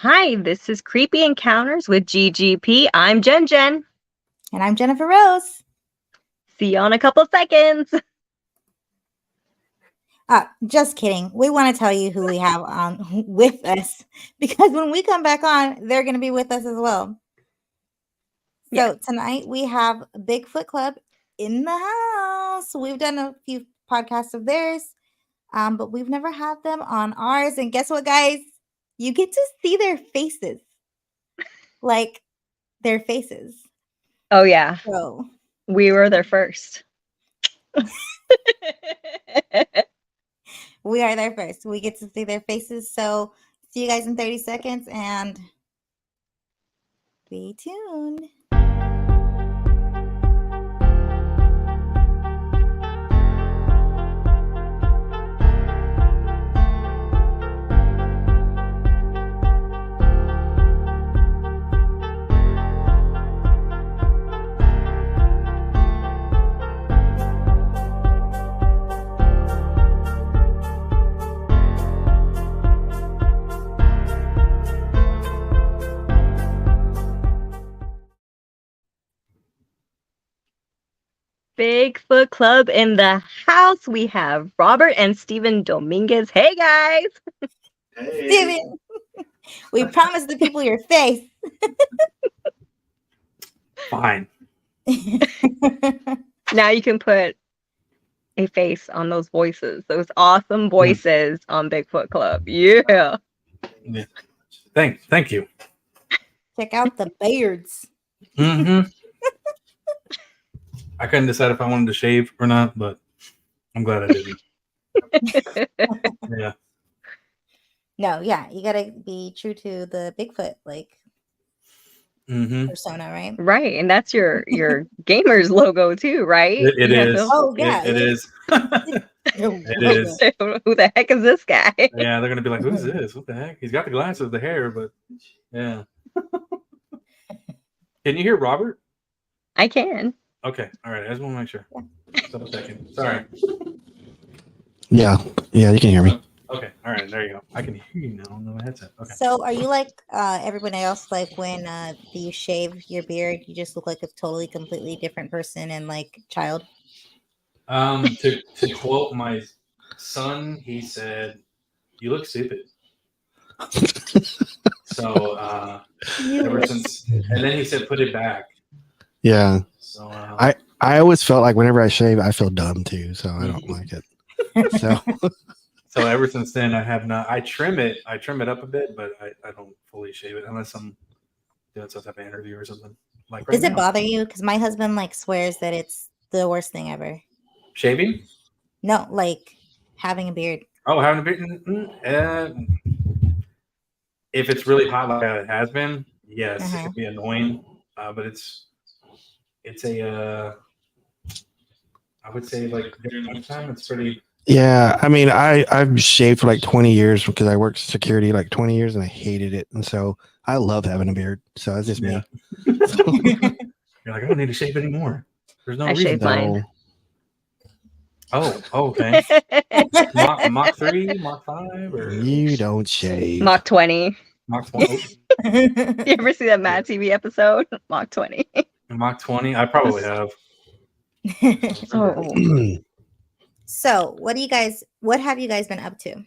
Hi, this is Creepy Encounters with GGP. I'm Jen Jen. And I'm Jennifer Rose. See you in a couple seconds. Just kidding. We want to tell you who we have on with us because when we come back on, they're going to be with us as well. So tonight we have Bigfoot Club in the house. We've done a few podcasts of theirs, but we've never had them on ours. And guess what, guys? You get to see their faces. Like their faces. Oh, yeah. So we were there first. We are there first. We get to see their faces. So see you guys in 30 seconds and stay tuned. Bigfoot Club in the house. We have Robert and Steven Dominguez. Hey, guys. Hey. Steven, we promised the people your face. Fine. Now you can put a face on those voices, those awesome voices on Bigfoot Club. Yeah. Thank you. Check out the beards. Mm-hmm. I couldn't decide if I wanted to shave or not, but I'm glad I didn't. Yeah. No, yeah, you gotta be true to the Bigfoot persona, right? Right, and that's your gamer's logo too, right? It is. Oh yeah, it is. It is. Who the heck is this guy? Yeah, they're gonna be like, "Who's this? What the heck?" He's got the glasses, the hair, but yeah. Can you hear Robert? I can. Okay, all right. I just want to make sure. Just a second. Sorry. Yeah, you can hear me. Okay, all right. There you go. I can hear you now on the headset. Okay. So, are you like everyone else? Like when you shave your beard, you just look like a totally, completely different person and like child. To quote my son, he said, "You look stupid." So ever since, and then he said, "Put it back." Yeah. So I always felt like whenever I shave, I feel dumb too, so I don't like it. So ever since then, I have not. I trim it up a bit, but I don't fully shave it unless I'm doing some type of interview or something. Like right Does it bother you? Because my husband like swears that it's the worst thing ever. Shaving? No, like having a beard. Oh, having a beard. If it's really hot like it has been, yes, it can be annoying. But it's a I would say like during lunchtime, it's pretty. Yeah, I mean, I've shaved for like 20 years because I worked security like 20 years and I hated it, and so I love having a beard. So that's just me. You're like, I don't need to shave anymore. There's no reason. Shave mine. Oh, okay. Mach 3, Mach 5, or you don't shave. Mach 20. Mach 20. You ever see that Mad TV episode? Mach 20. Mach 20. I probably have. So, what have you guys been up to?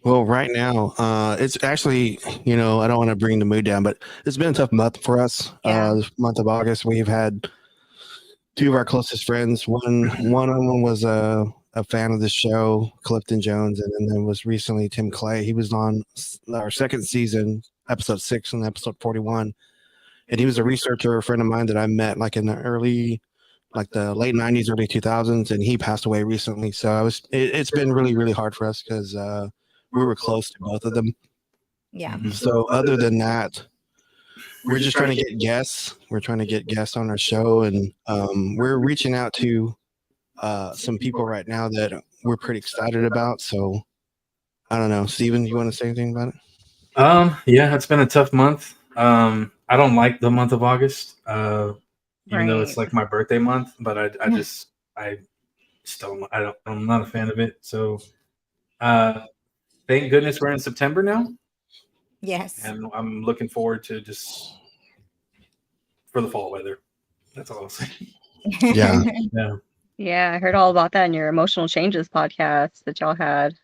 Well, right now, it's actually, I don't want to bring the mood down, but it's been a tough month for us. This month of August, we've had two of our closest friends. One of them was a fan of the show, Clifton Jones, and then there was recently Tim Clay. He was on our second season, episode 6 and episode 41, and he was a researcher, a friend of mine that I met like in the the late 90s, early 2000s, and he passed away recently. So it's been really, really hard for us because we were close to both of them. Yeah. So other than that, we're just trying to get guests. We're trying to get guests on our show, and we're reaching out to some people right now that we're pretty excited about. So I don't know, Steven, you want to say anything about it? Yeah, it's been a tough month. I don't like the month of August, even though it's like my birthday month. But I'm not a fan of it. So thank goodness we're in September now. Yes. And I'm looking forward to just for the fall weather. That's all I'll say. Yeah. Yeah, I heard all about that in your emotional changes podcast that y'all had.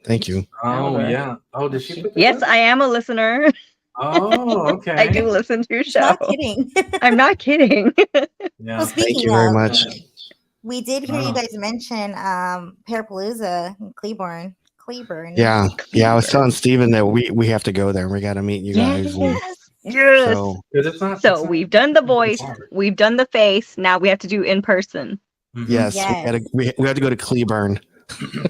Thank you. Oh yeah. Oh, did she put that Yes, up? I am a listener. Oh, okay. I do listen to your She's show. not kidding. I'm not kidding. Yeah. Well, Thank speaking you very of, much. we did hear you Oh. guys mention Parapalooza in Cleburne. Yeah. I was telling Steven that we have to go there. We got to meet you guys. And Yes. so 'Cause it's not, So we've done the voice, hard. we've done the face. Now we have to do in person. Mhm. yes, Yes. we have to go to Cleburne.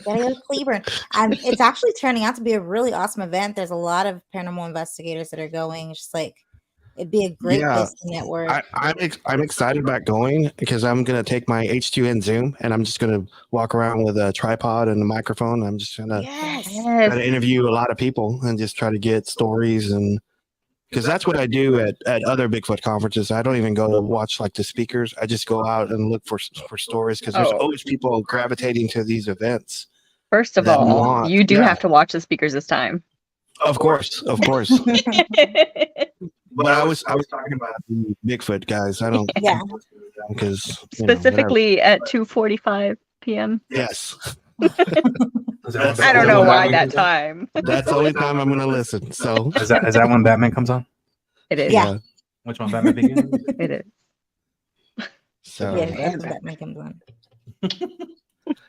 Gotta go to Cleburne. It's actually turning out to be a really awesome event. There's a lot of paranormal investigators that are going. It's just like it'd be a great place to network. I'm excited about going because I'm gonna take my H2N Zoom and I'm just gonna walk around with a tripod and a microphone. I'm just gonna try to interview a lot of people and just try to get stories, and because that's what I do at other Bigfoot conferences. I don't even go to watch like the speakers. I just go out and look for stories because there's always people gravitating to these events. First of all, you do have to watch the speakers this time. Of course. But I was talking about the Bigfoot guys. I don't. Yeah. Because specifically at 2:45 p.m. Yes. I don't know why that time. That's the only time I'm going to listen. So Is that when Batman comes on? It is. Yeah. Which one? Batman Begins? It is. So Yeah, that's when Batman comes on.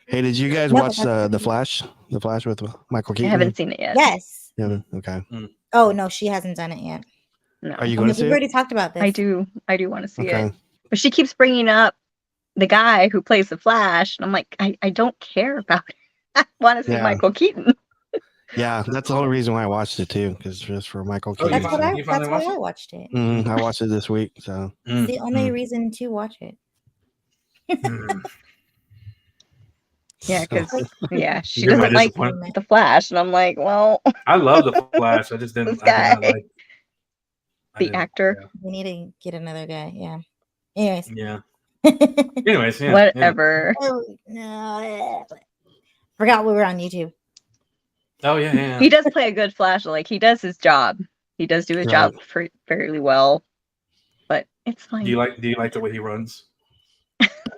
hey, did you guys watch the Flash? The Flash with Michael Keaton? I haven't seen it yet. Yes. Yeah. Okay. Oh no, she hasn't done it yet. No. Are you going to see We've it? already talked about this. I do want to see Okay. it. But she keeps bringing up the guy who plays the Flash, and I'm like, I don't care about it. I want to see Michael Keaton. Yeah, that's the only reason why I watched it too, because just for Michael Keaton. That's why I watched it. I watched it this week, so It's the only reason to watch it. Yeah, because she doesn't like the Flash, and I'm like, well, I love the Flash. I just didn't. This guy. I did not like the actor. Yeah. We need to get another guy. Yeah. Anyways. Yeah. Anyways, yeah. Whatever. Oh, no. Forgot we were on YouTube. Oh yeah. He does play a good Flash. Like he does his job. He does do his job fairly well. But it's fine. Do you like the way he runs?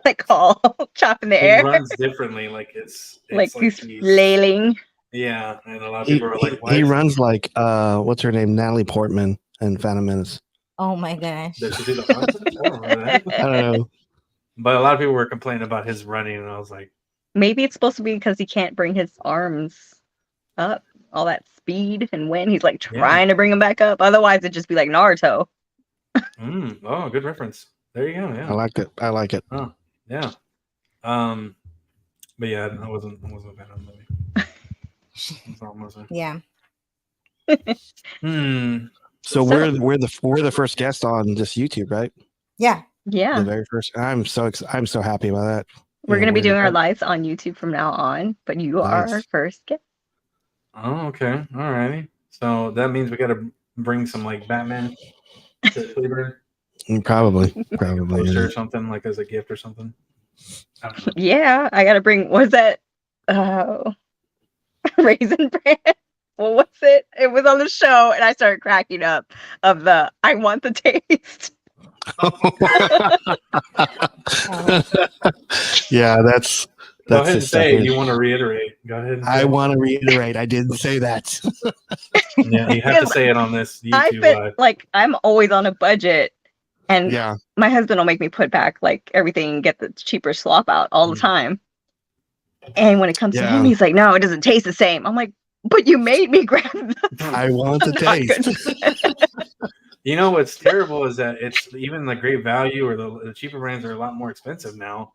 Like all chop in the air. He runs differently. Like it's like he's flailing. Yeah, and a lot of people are like, he runs like what's her name, Natalie Portman in Phantom Menace. Oh my gosh. Does she do the runs? I don't remember that. I don't know. But a lot of people were complaining about his running, and I was like, maybe it's supposed to be because he can't bring his arms up. All that speed and wind. He's like trying to bring them back up. Otherwise, it'd just be like Naruto. Oh, good reference. There you go. Yeah, I liked it. I like it. Oh, yeah. But yeah, I wasn't a fan of the movie. Yeah. So we're the first guest on this YouTube, right? Yeah. Yeah. The very first. I'm so happy about that. We're gonna be doing our lives on YouTube from now on, but you are our first guest. Oh, okay. All righty. So that means we got to bring some like Batman to Cleveland. Probably Poster or something like as a gift or something. I don't know. Yeah, I gotta bring. Was that Raisin Bran? What was it? It was on the show, and I started cracking up. Of the I want the taste. Yeah, that's. Go ahead and say it. You want to reiterate? Go ahead. I want to reiterate. I didn't say that. Yeah, you have to say it on this YouTube live. Like I'm always on a budget, and yeah, my husband will make me put back like everything, get the cheaper slop out all the time. And when it comes to him, he's like, "No, it doesn't taste the same." I'm like, "But you made me grab them." I want the taste. You know what's terrible is that it's even the Great Value or the cheaper brands are a lot more expensive now.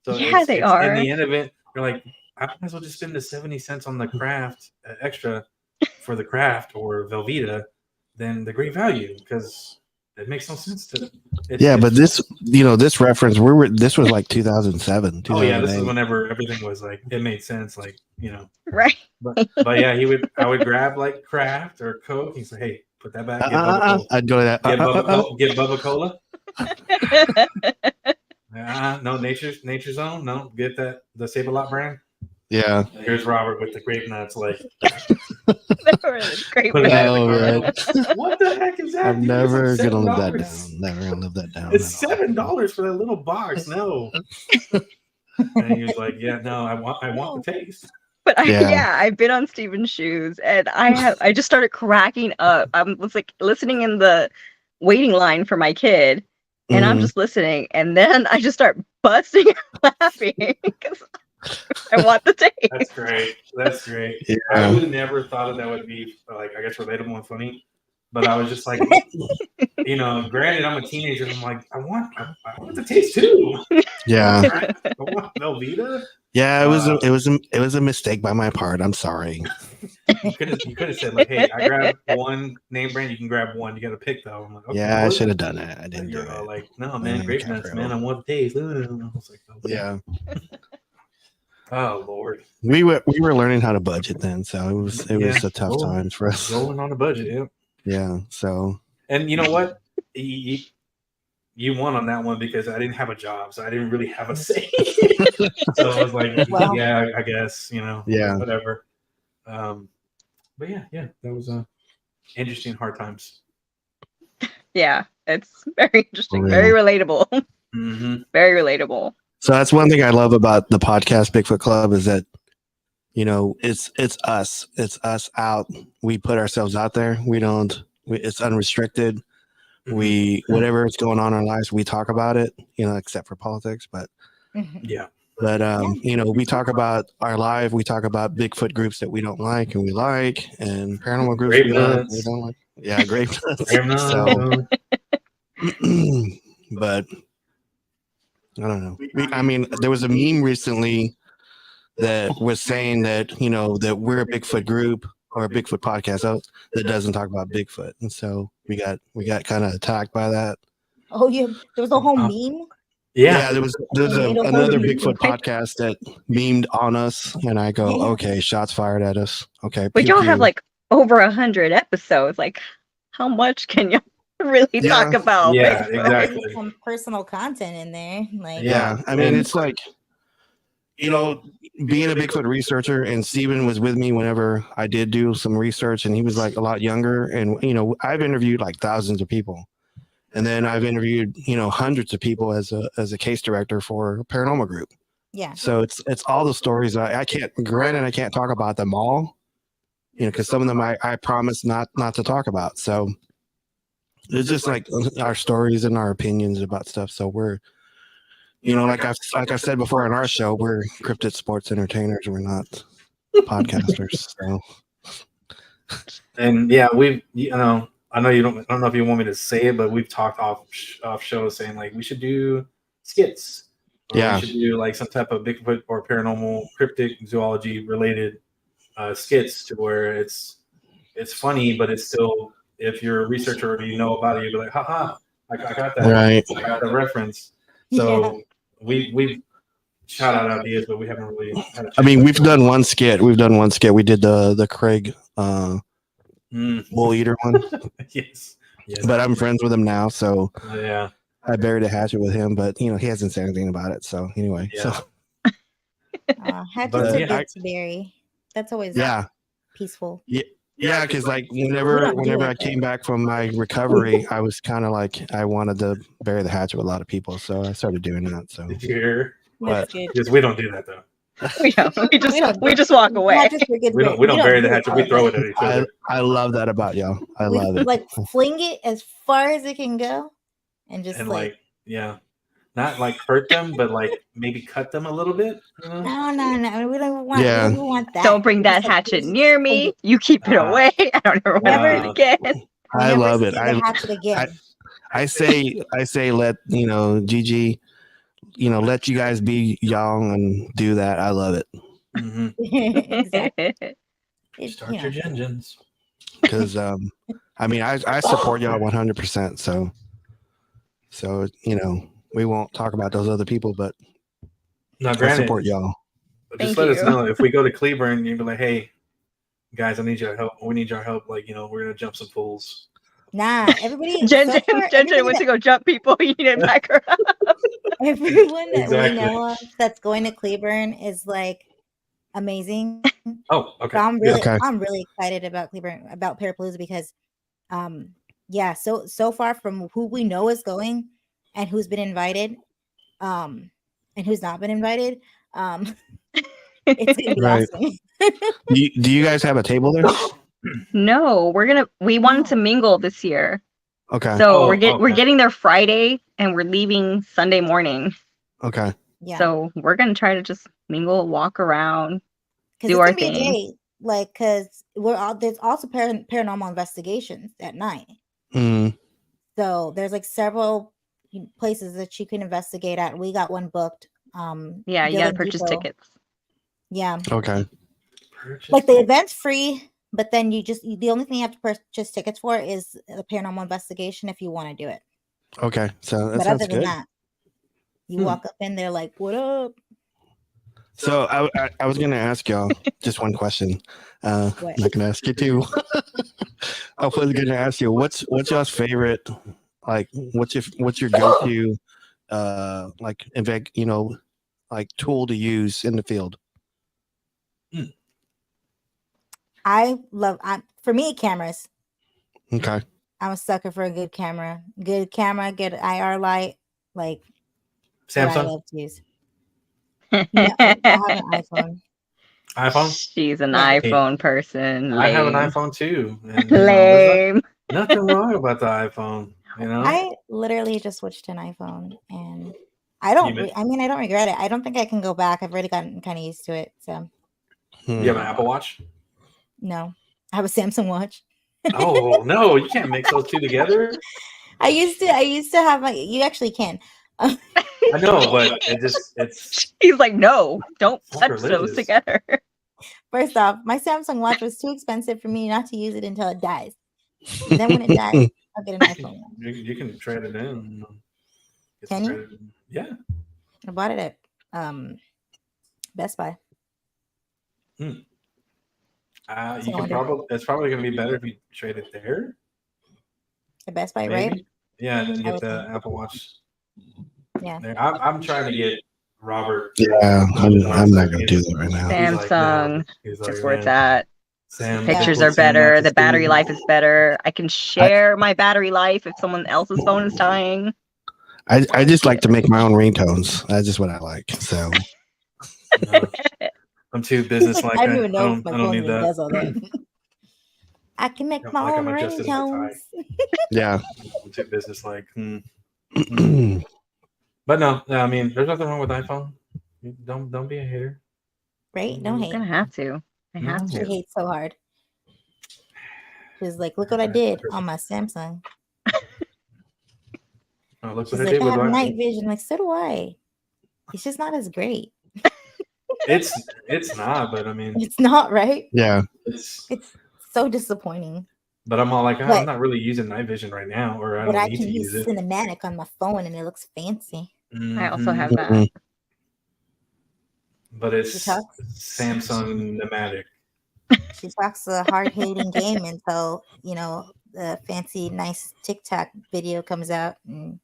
So yeah, they are. In the end of it, you're like, I might as well just spend the 70 cents on the craft extra for the craft or Velveeta than the Great Value because it makes no sense to. But this reference, this was like 2007. Oh yeah, this is whenever everything was like it made sense, like right. But yeah, I would grab like Kraft or Coke. He's like, hey, put that back. I'd go to that. Get Bubba Cola. No, Nature's Own. No, get the Save-A-Lot brand. Yeah. Here's Robert with the grape nuts. Like, Great. put it Oh, in man. the car. What the heck is that? I'm dude? It's never like gonna live that $7. down. Never gonna live that down. It's $7 for that little box. No. And he was like, "Yeah, no, I want the taste." But I've been on Steven's shoes, and I just started cracking up. I was like listening in the waiting line for my kid, and I'm just listening, and then I just start busting laughing because I want the taste. That's great. That's great. Yeah. I would never thought that would be like, I guess, relatable and funny. But I was just like, you know, granted, I'm a teenager. I'm like, I want the taste too. Yeah. I want Velveeta. Yeah, it was a mistake by my part. I'm sorry. You could have said like, hey, I grabbed one name brand. You can grab one. You got to pick though. I'm like, okay, Yeah, I should have done it. I didn't do it. Like, no, man, grape nuts, man. I want the taste. I was like, okay. Yeah. Oh Lord. We were learning how to budget then, so it was a tough time for us. Rolling on a budget, yeah. Yeah. So. And you know what? You won on that one because I didn't have a job, so I didn't really have a say. So I was like, yeah, I guess, you know, whatever. But yeah, that was interesting hard times. Yeah, it's very interesting, very relatable. Mm-hmm. Very relatable. So that's one thing I love about the podcast Bigfoot Club is that, you know, it's us. It's us out. We put ourselves out there. It's unrestricted. Whatever is going on in our lives, we talk about it, you know, except for politics, but you know, we talk about our life. We talk about Bigfoot groups that we don't like and we like, and paranormal groups we don't like. Yeah, grape nuts. So, but I don't know. I mean, there was a meme recently that was saying that, you know, that we're a Bigfoot group or a Bigfoot podcast that doesn't talk about Bigfoot, and so we got kind of attacked by that. Oh yeah, there was a whole meme. Yeah, there was another Bigfoot podcast that memed on us, and I go, okay, shots fired at us. Okay, but y'all have like over 100 episodes. Like, how much can you really talk about? Yeah, Bigfoot? exactly. Some personal content in there, like I mean, it's like, you know, being a Bigfoot researcher, and Steven was with me whenever I did do some research, and he was like a lot younger, and you know, I've interviewed like thousands of people. And then I've interviewed, you know, hundreds of people as a case director for a paranormal group. Yeah. So it's all the stories. I can't talk about them all, you know, because some of them I promise not to talk about. So it's just like our stories and our opinions about stuff. So we're, you know, like I've said before on our show, we're cryptid sports entertainers. We're not podcasters. So. And yeah, you know, I don't know if you want me to say it, but we've talked off shows saying like we should do skits. We should do like some type of Bigfoot or paranormal, cryptic, zoology related skits to where it's funny, but it's still, if you're a researcher or you know about it, you'll be like, haha, I got that. Right. I got the reference. So we've shot out ideas, but we haven't really had a chance. I mean, we've done one skit. We did the Craig Bull Eater one. Yes. But I'm friends with him now, so yeah, I buried a hatchet with him, but you know, he hasn't said anything about it. So anyway, yeah. Hatchets are good to bury. That's always peaceful. Yeah, because like whenever I came back from my recovery, I was kind of like I wanted to bury the hatchet with a lot of people, so I started doing that. So did you hear? That's good. Because we don't do that though. We just walk away. We don't bury the hatchet. We throw it at each other. I love that about y'all. I love it. Like fling it as far as it can go, and just like not like hurt them, but like maybe cut them a little bit. You know? No. We don't want. Yeah. We don't want that. Don't bring that hatchet near me. You keep it away. I don't ever want it again. I love it. I say let, you know, Gigi, you know, let you guys be young and do that. I love it. Exactly. Start your engines. Because I mean, I support y'all 100%. So you know, we won't talk about those other people, but I support y'all. Just let us know if we go to Cleburne. You'd be like, hey guys, I need your help. We need your help. Like, you know, we're gonna jump some pools. Nah, everybody. Jen went to go jump people. You didn't back her up. Everyone that we know of that's going to Cleburne is like amazing. Oh, okay. But Okay. I'm really excited about Cleveland, about Parapalooza because, yeah. So far from who we know is going and who's been invited, and who's not been invited, it's gonna be Right. awesome. Do you guys have a table there? No, we wanted to mingle this year. Okay. So Oh, we're okay. getting there Friday and we're leaving Sunday morning. Okay. Yeah. So we're gonna try to just mingle, walk around, Because do it's our gonna be a thing. day, like, because there's also paranormal investigations at night. Mm, So there's like several places that you can investigate at. We got one booked. Yeah, you gotta Building purchase Depot. tickets. Yeah, okay. like the event's free, but then the only thing you have to purchase tickets for is the paranormal investigation if you want to do it. Okay. So that But sounds other than good. that, you walk up in there like, "What up?" So I was gonna ask y'all just one question. I'm What? not gonna ask you two. I was gonna ask you what's y'all's favorite, like what's your go-to like like tool to use in the field? For me, cameras. Okay. I'm a sucker for a good camera, good IR light, like what I Samsung love to use. No, I have an iPhone. iPhone. She's an Yeah. iPhone person. I have an Lame. iPhone too, and Lame. nothing wrong about the iPhone. You know, I literally just switched to an iPhone, and I don't. I mean, I don't regret it. I don't think I can go back. I've already gotten kind of used to it. So, you have an Apple Watch? no, I have a Samsung watch. Oh no, you can't mix those two together. I used to have my. You actually can. I know, but it's He's like, no, don't touch those sacrilegious. together. First off, my Samsung watch was too expensive for me not to use it until it dies. And then when it dies, I'll get an iPhone. You can trade it in. Can you? Yeah. I bought it at Best Buy. You can probably. It's probably going to be better if you trade it there. At Best Buy, Maybe. right? Yeah, and then I get would the think. Apple Watch. Yeah. There. I'm trying to get Robert. Yeah, I'm not gonna do that right now. Samsung, He's just like, where it's man, at. Sam, Pictures are better. The battery life is better. I can share my battery life if someone else's phone is dying. I just like to make my own ringtones. That's just what I like. So I'm too business-like. I don't even know if my I don't phone need even that. does all that. I can make my own ringtones. Yeah. I'm too business-like. But no, I mean, there's nothing wrong with iPhone. Don't be a hater. Right? Don't hate. I'm gonna have to. I have She to. hates so hard. She's like, look what I did on my Samsung. Oh, look She's what I like, did I with have iPhone. night vision. Like, so do I. It's just not as great. It's not, but I mean, It's not, right? Yeah. it's so disappointing. But I'm all like, But- I'm not really using night vision right now, or I But don't I need can to use use it. cinematic on my phone and it looks fancy. I also have Mhm. that. But it's She talks- Samsung Pneumatic. She talks a hard-hitting game until, the fancy, nice TikTok video comes out. And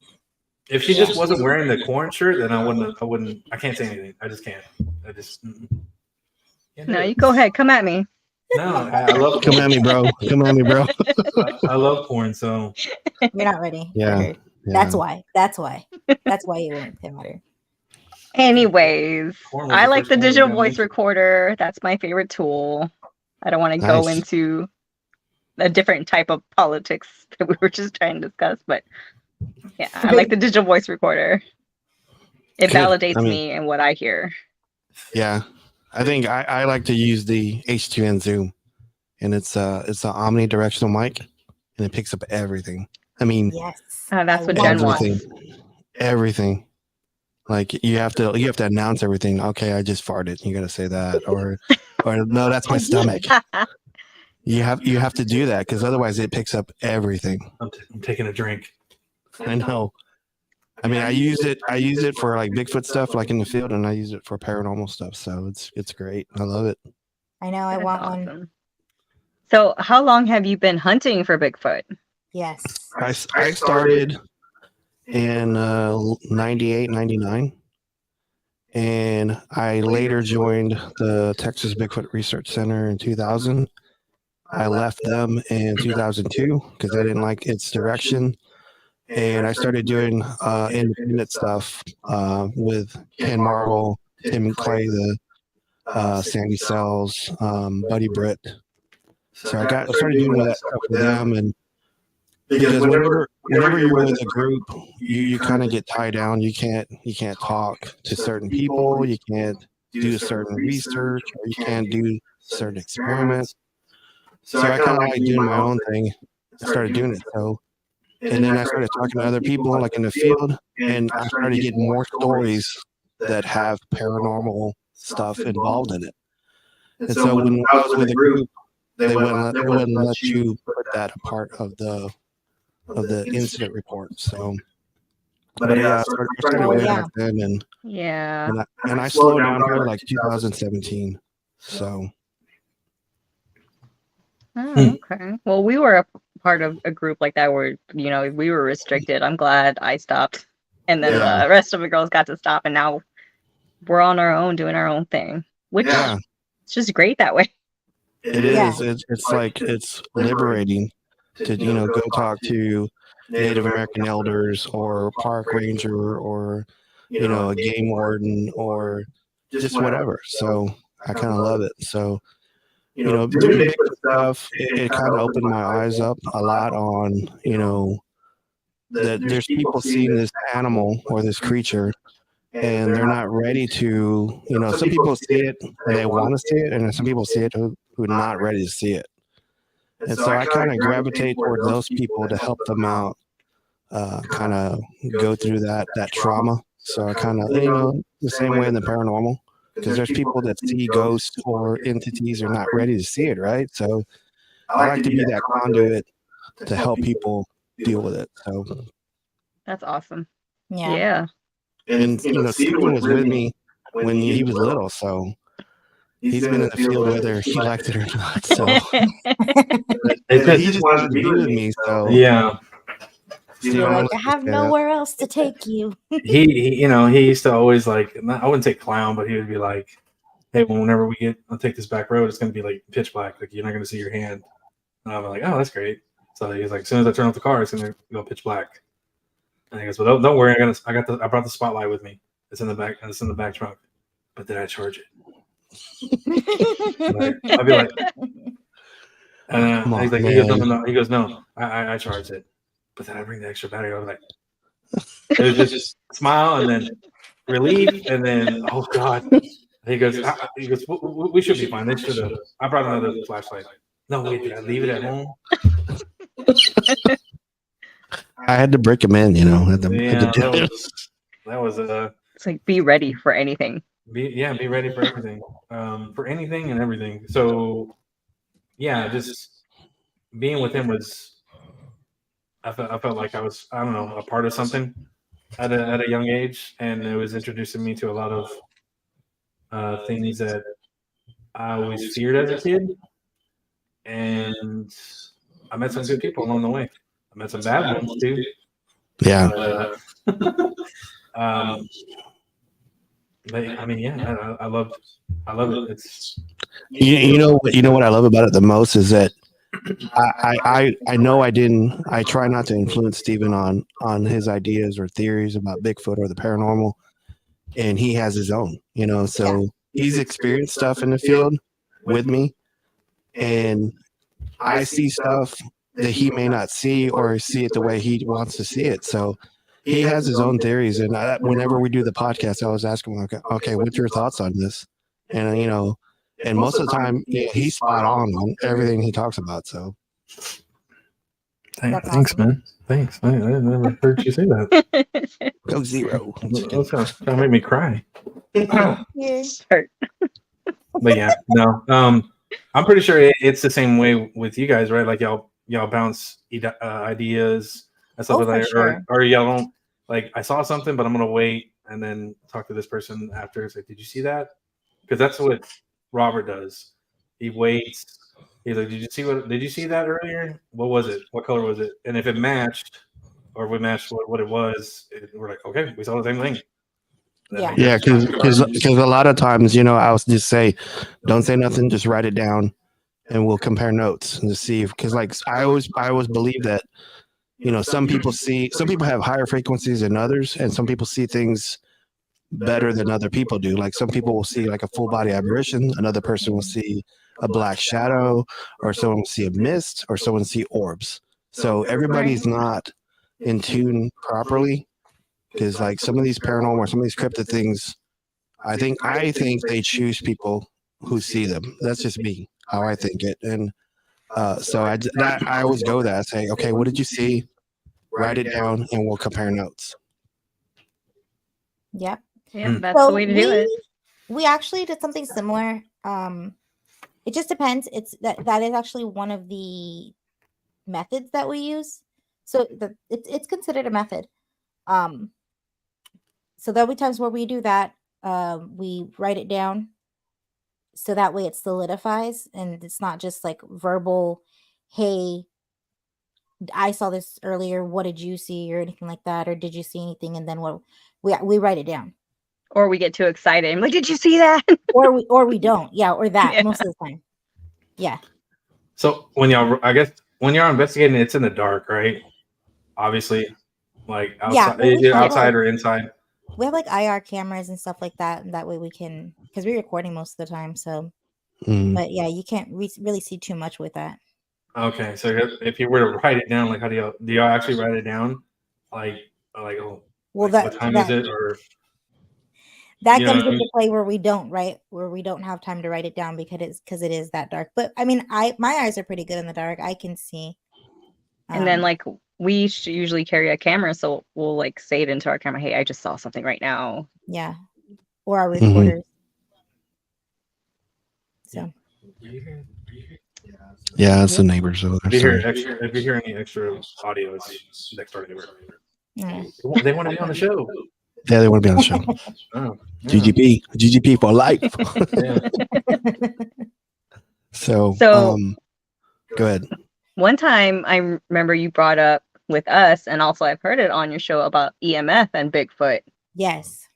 If she just wasn't wearing the corn shirt, then I wouldn't. I can't say anything. I just can't. I just. Can't do No, it. you go ahead. Come at me. No, I love Come corn. at me, bro. Come at me, bro. I love corn, so You're not ready. Yeah. For her. That's why. That's why you wouldn't pay her. Anyways, Corn was I the like first the one we digital got voice into. recorder. That's my favorite tool. I don't want to go Nice. into a different type of politics that we were just trying to discuss, but yeah, I like the digital voice recorder. It Good. validates I mean- me and what I hear. Yeah. I think I like to use the H2N Zoom, and it's an omnidirectional mic, and it picks up everything. I mean, Yes. That's what I Jen love wants. everything. Like you have to announce everything. Okay, I just farted. You got to say that, or no, that's my stomach. You have to do that because otherwise it picks up everything. I'm taking a drink. I know. I mean, I use it for like Bigfoot stuff, like in the field, and I use it for paranormal stuff. So it's great. I love it. I know. I That's want awesome. one. So, how long have you been hunting for Bigfoot? Yes. I started in 98, 99, and I later joined the Texas Bigfoot Research Center in 2000. I left them in 2002 because I didn't like its direction, and I started doing independent stuff with Ken Marvel, Tim Clay, the Sandy Sells, Buddy Britt. So I started doing that stuff with them, and because whenever you're with a group, you kind of get tied down. You can't talk to certain people. You can't do certain research, or you can't do certain experiments. So I kind of like doing my own thing. I started doing it. So, and then I started talking to other people like in the field, and I started getting more stories that have paranormal stuff involved in it. And so when I was with a group, they wouldn't let you put that a part of the incident report. So, but yeah, I started way back then, and I slowed down here like 2017. So. Oh, okay. Well, we were a part of a group like that where, you know, we were restricted. I'm glad I stopped. And then the rest of the girls got to stop. And now we're on our own doing our own thing, which it's just great that way. It is. It's like it's liberating to, you know, go talk to Native American elders or park ranger or, you know, a game warden or just whatever. So I kind of love it. So, you know, doing Bigfoot stuff, it kind of opened my eyes up a lot on, you know, that there's people seeing this animal or this creature and they're not ready to, you know, some people see it and they want to see it, and some people see it who are not ready to see it. And so I kind of gravitate toward those people to help them out, kind of go through that trauma. So I kind of, you know, the same way in the paranormal. Because there's people that see ghosts or entities are not ready to see it, right? So I like to be that conduit to help people deal with it. So that's awesome. Yeah. And you know, Steven was with me when he was little, so he's been in the field whether he liked it or not. So he just wanted to be with me. So You're like, I have nowhere else to take you. he you know, he used to always like, I wouldn't say clown, but he would be like, hey, whenever I'll take this back road, it's going to be like pitch black. Like, you're not going to see your hand. And I'm like, oh, that's great. So he's like, as soon as I turn off the car, it's going to go pitch black. And he goes, well, don't worry. I brought the spotlight with me. It's in the back. And it's in the back trunk. But did I charge it? I'll be like, he's like, he goes, no. He goes, no, I charged it. But then I bring the extra battery. I was like, it was just smile and then relief and then, oh God. He goes, we should be fine. They should have. I brought another flashlight. No, wait, did I leave it at home? I had to break him in, you know. That was it's like, be ready for anything. Be ready for everything. For anything and everything. So, yeah, just being with him was. I felt like I was, I don't know, a part of something at a young age, and it was introducing me to a lot of things that I always feared as a kid, and I met some good people along the way. I met some bad ones too. Yeah. But I mean, yeah, I love it. It's you know what I love about it the most is that I know I try not to influence Steven on his ideas or theories about Bigfoot or the paranormal, and he has his own, you know, so he's experienced stuff in the field with me, and I see stuff that he may not see or see it the way he wants to see it. So he has his own theories, and whenever we do the podcast, I always ask him, okay, what's your thoughts on this? And you know, and most of the time he's spot on everything he talks about. So thanks, awesome. Man. Thanks. I never heard you say that. Go zero. That's gonna make me cry. Yeah. But yeah, no. I'm pretty sure it's the same way with you guys, right? Like y'all bounce ideas and stuff like that, sure. or y'all don't like. I saw something, but I'm gonna wait and then talk to this person after. It's like, did you see that? Because that's what Robert does. He waits. He's like, did you see that earlier? What was it? What color was it? And if it matched, or we matched what it was, we're like, okay, we saw the same thing. Yeah, because a lot of times, I'll just say, don't say nothing, just write it down, and we'll compare notes and to see because like I always believe that some people have higher frequencies than others, and some people see things better than other people do. Like some people will see like a full body apparition, another person will see a black shadow, or someone will see a mist, or someone will see orbs. So everybody's not in tune properly because like some of these paranormal or some of these cryptid things, I think they choose people who see them. That's just me, how I think it. And so I always go that I say, okay, what did you see? Write it down, and we'll compare notes. Yep. Yeah, that's the way to do it. We actually did something similar. It just depends. That is actually one of the methods that we use. So it's considered a method. So there'll be times where we do that. We write it down, so that way it solidifies, and it's not just like verbal. Hey, I saw this earlier. What did you see, or anything like that, or did you see anything? And then we write it down. Or we get too excited. I'm like, did you see that? or we don't. Yeah, or that Yeah. most of the time. Yeah. So when you're investigating, it's in the dark, right? Obviously, like outside, outside or inside. We have like IR cameras and stuff like that, and that way we can, because we're recording most of the time. So, but yeah, you can't really see too much with that. Okay, so if you were to write it down, like how do y'all actually write it down? Like well, like, what time is it, or that comes into play where we don't have time to write it down because it is that dark. But I mean, my eyes are pretty good in the dark. I can see. And then like we usually carry a camera, so we'll like say it into our camera, hey, I just saw something right now. Yeah. Or our recorders. So yeah, it's the neighbors over there. If you hear any extra audio, it's next door neighbor. They want to be on the show. Yeah, they want to be on the show. Oh, yeah. GGP for life. So go ahead. One time I remember you brought up with us, and also I've heard it on your show about EMF and Bigfoot. Yes.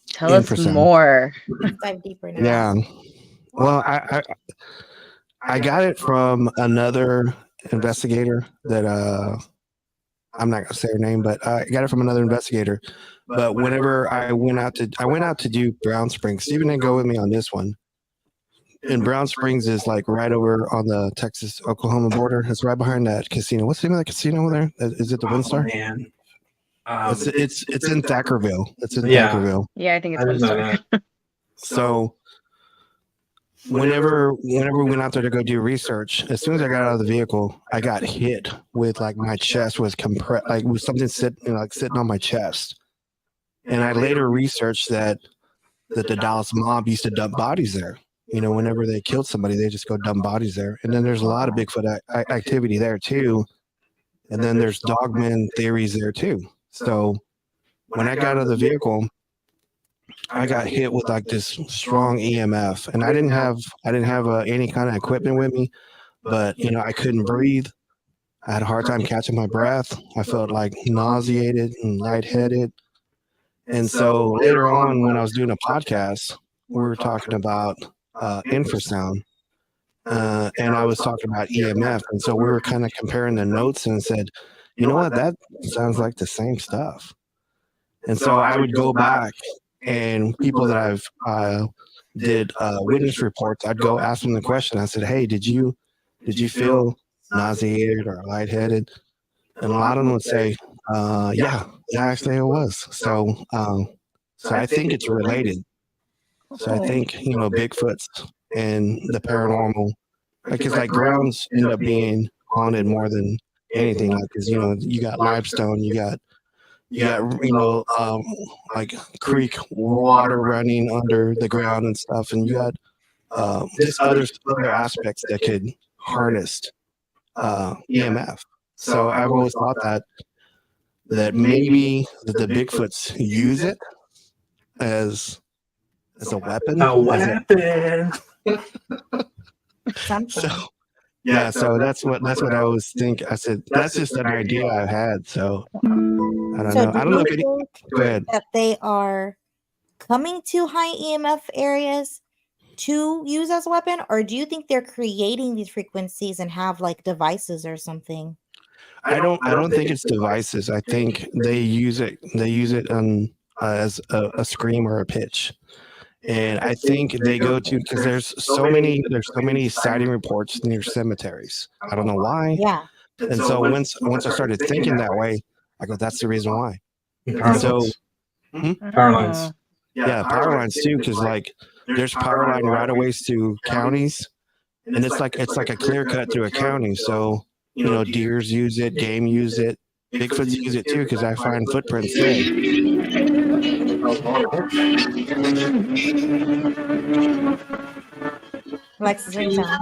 Tell us more. Dive deeper now. Yeah. Well, I got it from another investigator that I'm not gonna say her name, but I got it from another investigator. But whenever I went out to do Brown Springs, Stephen didn't go with me on this one. And Brown Springs is like right over on the Texas-Oklahoma border. It's right behind that casino. What's the name of that casino over there? Is it the WinStar? Man. It's in Thackerville. It's in Thackerville. Yeah, I think it's WinStar. So whenever we went out there to go do research, as soon as I got out of the vehicle, I got hit with like my chest was compressed, like with something sitting on my chest. And I later researched that the Dallas mob used to dump bodies there. Whenever they killed somebody, they just go dump bodies there. And then there's a lot of Bigfoot activity there too. And then there's dogman theories there too. So when I got out of the vehicle, I got hit with like this strong EMF, and I didn't have any kind of equipment with me, but I couldn't breathe. I had a hard time catching my breath. I felt like nauseated and lightheaded. And so later on, when I was doing a podcast, we were talking about infrasound, and I was talking about EMF, and so we were kind of comparing the notes and said, you know what, that sounds like the same stuff. And so I would go back, and people that I've did witness reports, I'd go ask them the question. I said, hey, did you feel nauseated or lightheaded? And a lot of them would say, yeah, actually it was. So I think it's related. So I think, Bigfoots and the paranormal, because like grounds end up being haunted more than anything. Like, because, you got limestone, you got like creek water running under the ground and stuff, and you got just other aspects that could harness EMF. So I've always thought that maybe the Bigfoots use it as a weapon. So yeah, so that's what I was thinking. I said that's just an idea I had. So I don't know. I don't know if go ahead. That they are coming to high EMF areas to use as a weapon, or do you think they're creating these frequencies and have like devices or something? I don't think it's devices. I think they use it on as a scream or a pitch. And I think they go to, because there's so many sighting reports near cemeteries. I don't know why. Yeah. And so once I started thinking that way, I go, that's the reason why. Power So lines. Power lines. Oh. yeah, power lines too, because like there's power line right of ways to counties, and it's like a clear cut through a county. So deers use it, game use it, Bigfoots use it too, because I find footprints there. Alexa's ringtone.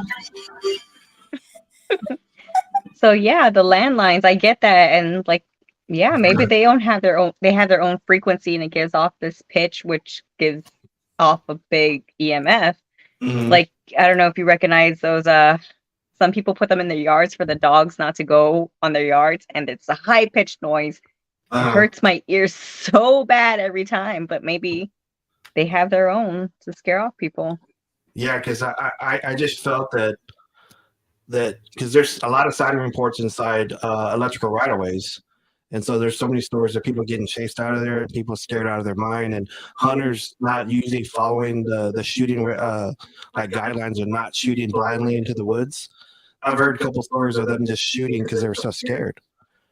So yeah, the landlines, I get that, and like, yeah, maybe they don't have their own. They have their own frequency, and it gives off this pitch, which gives off a big EMF. Mhm. Like, I don't know if you recognize those. Some people put them in their yards for the dogs not to go on their yards, and it's a high pitched noise. It hurts my ears so bad every time. But maybe they have their own to scare off people. Yeah, because I just felt that because there's a lot of sighting reports inside electrical right of ways, and so there's so many stories of people getting chased out of there, people scared out of their mind, and hunters not usually following the shooting like guidelines or not shooting blindly into the woods. I've heard a couple stories of them just shooting because they were so scared.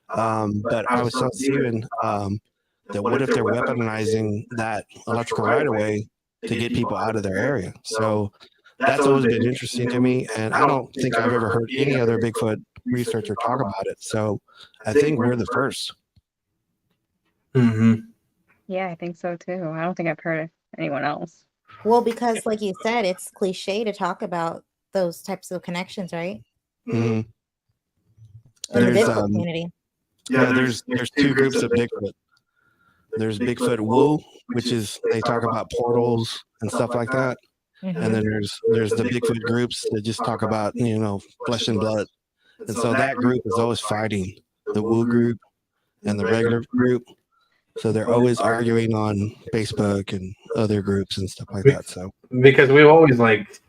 But I was telling Steven that what if they're weaponizing that electrical right of way to get people out of their area? So that's always been interesting to me, and I don't think I've ever heard any other Bigfoot researcher talk about it. So I think we're the first. Mm-hmm. Yeah, I think so too. I don't think I've heard of anyone else. Well, because like you said, it's cliche to talk about those types of connections, right? Mm-hmm. In the There's, Bigfoot community. Yeah, there's two groups of Bigfoot. There's Bigfoot Woo, which is they talk about portals and stuff like that. Mhm. And then there's the Bigfoot groups that just talk about flesh and blood. And so that group is always fighting the Woo group and the regular group. So they're always arguing on Facebook and other groups and stuff like that. So because we've always like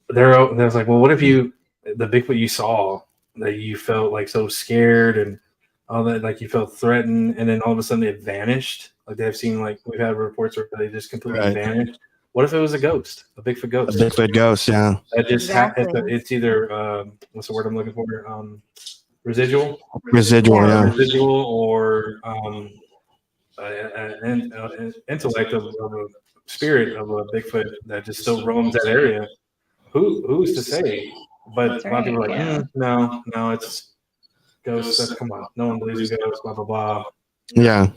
there's like, well, what if the Bigfoot you saw that you felt like so scared and all that, like you felt threatened, and then all of a sudden it vanished. Like they've seen, like we've had reports where they just completely vanished. What if it was a ghost, a Bigfoot ghost? A Bigfoot ghost, yeah. That just Exactly. it's either what's the word I'm looking for? Residual, Yeah. residual, or an intellect of a spirit of a Bigfoot that just still roams that area. Who's to say? But That's a lot of people are right, like, no, it's ghosts. That's, come on, no one believes in ghosts. Blah blah blah. Yeah.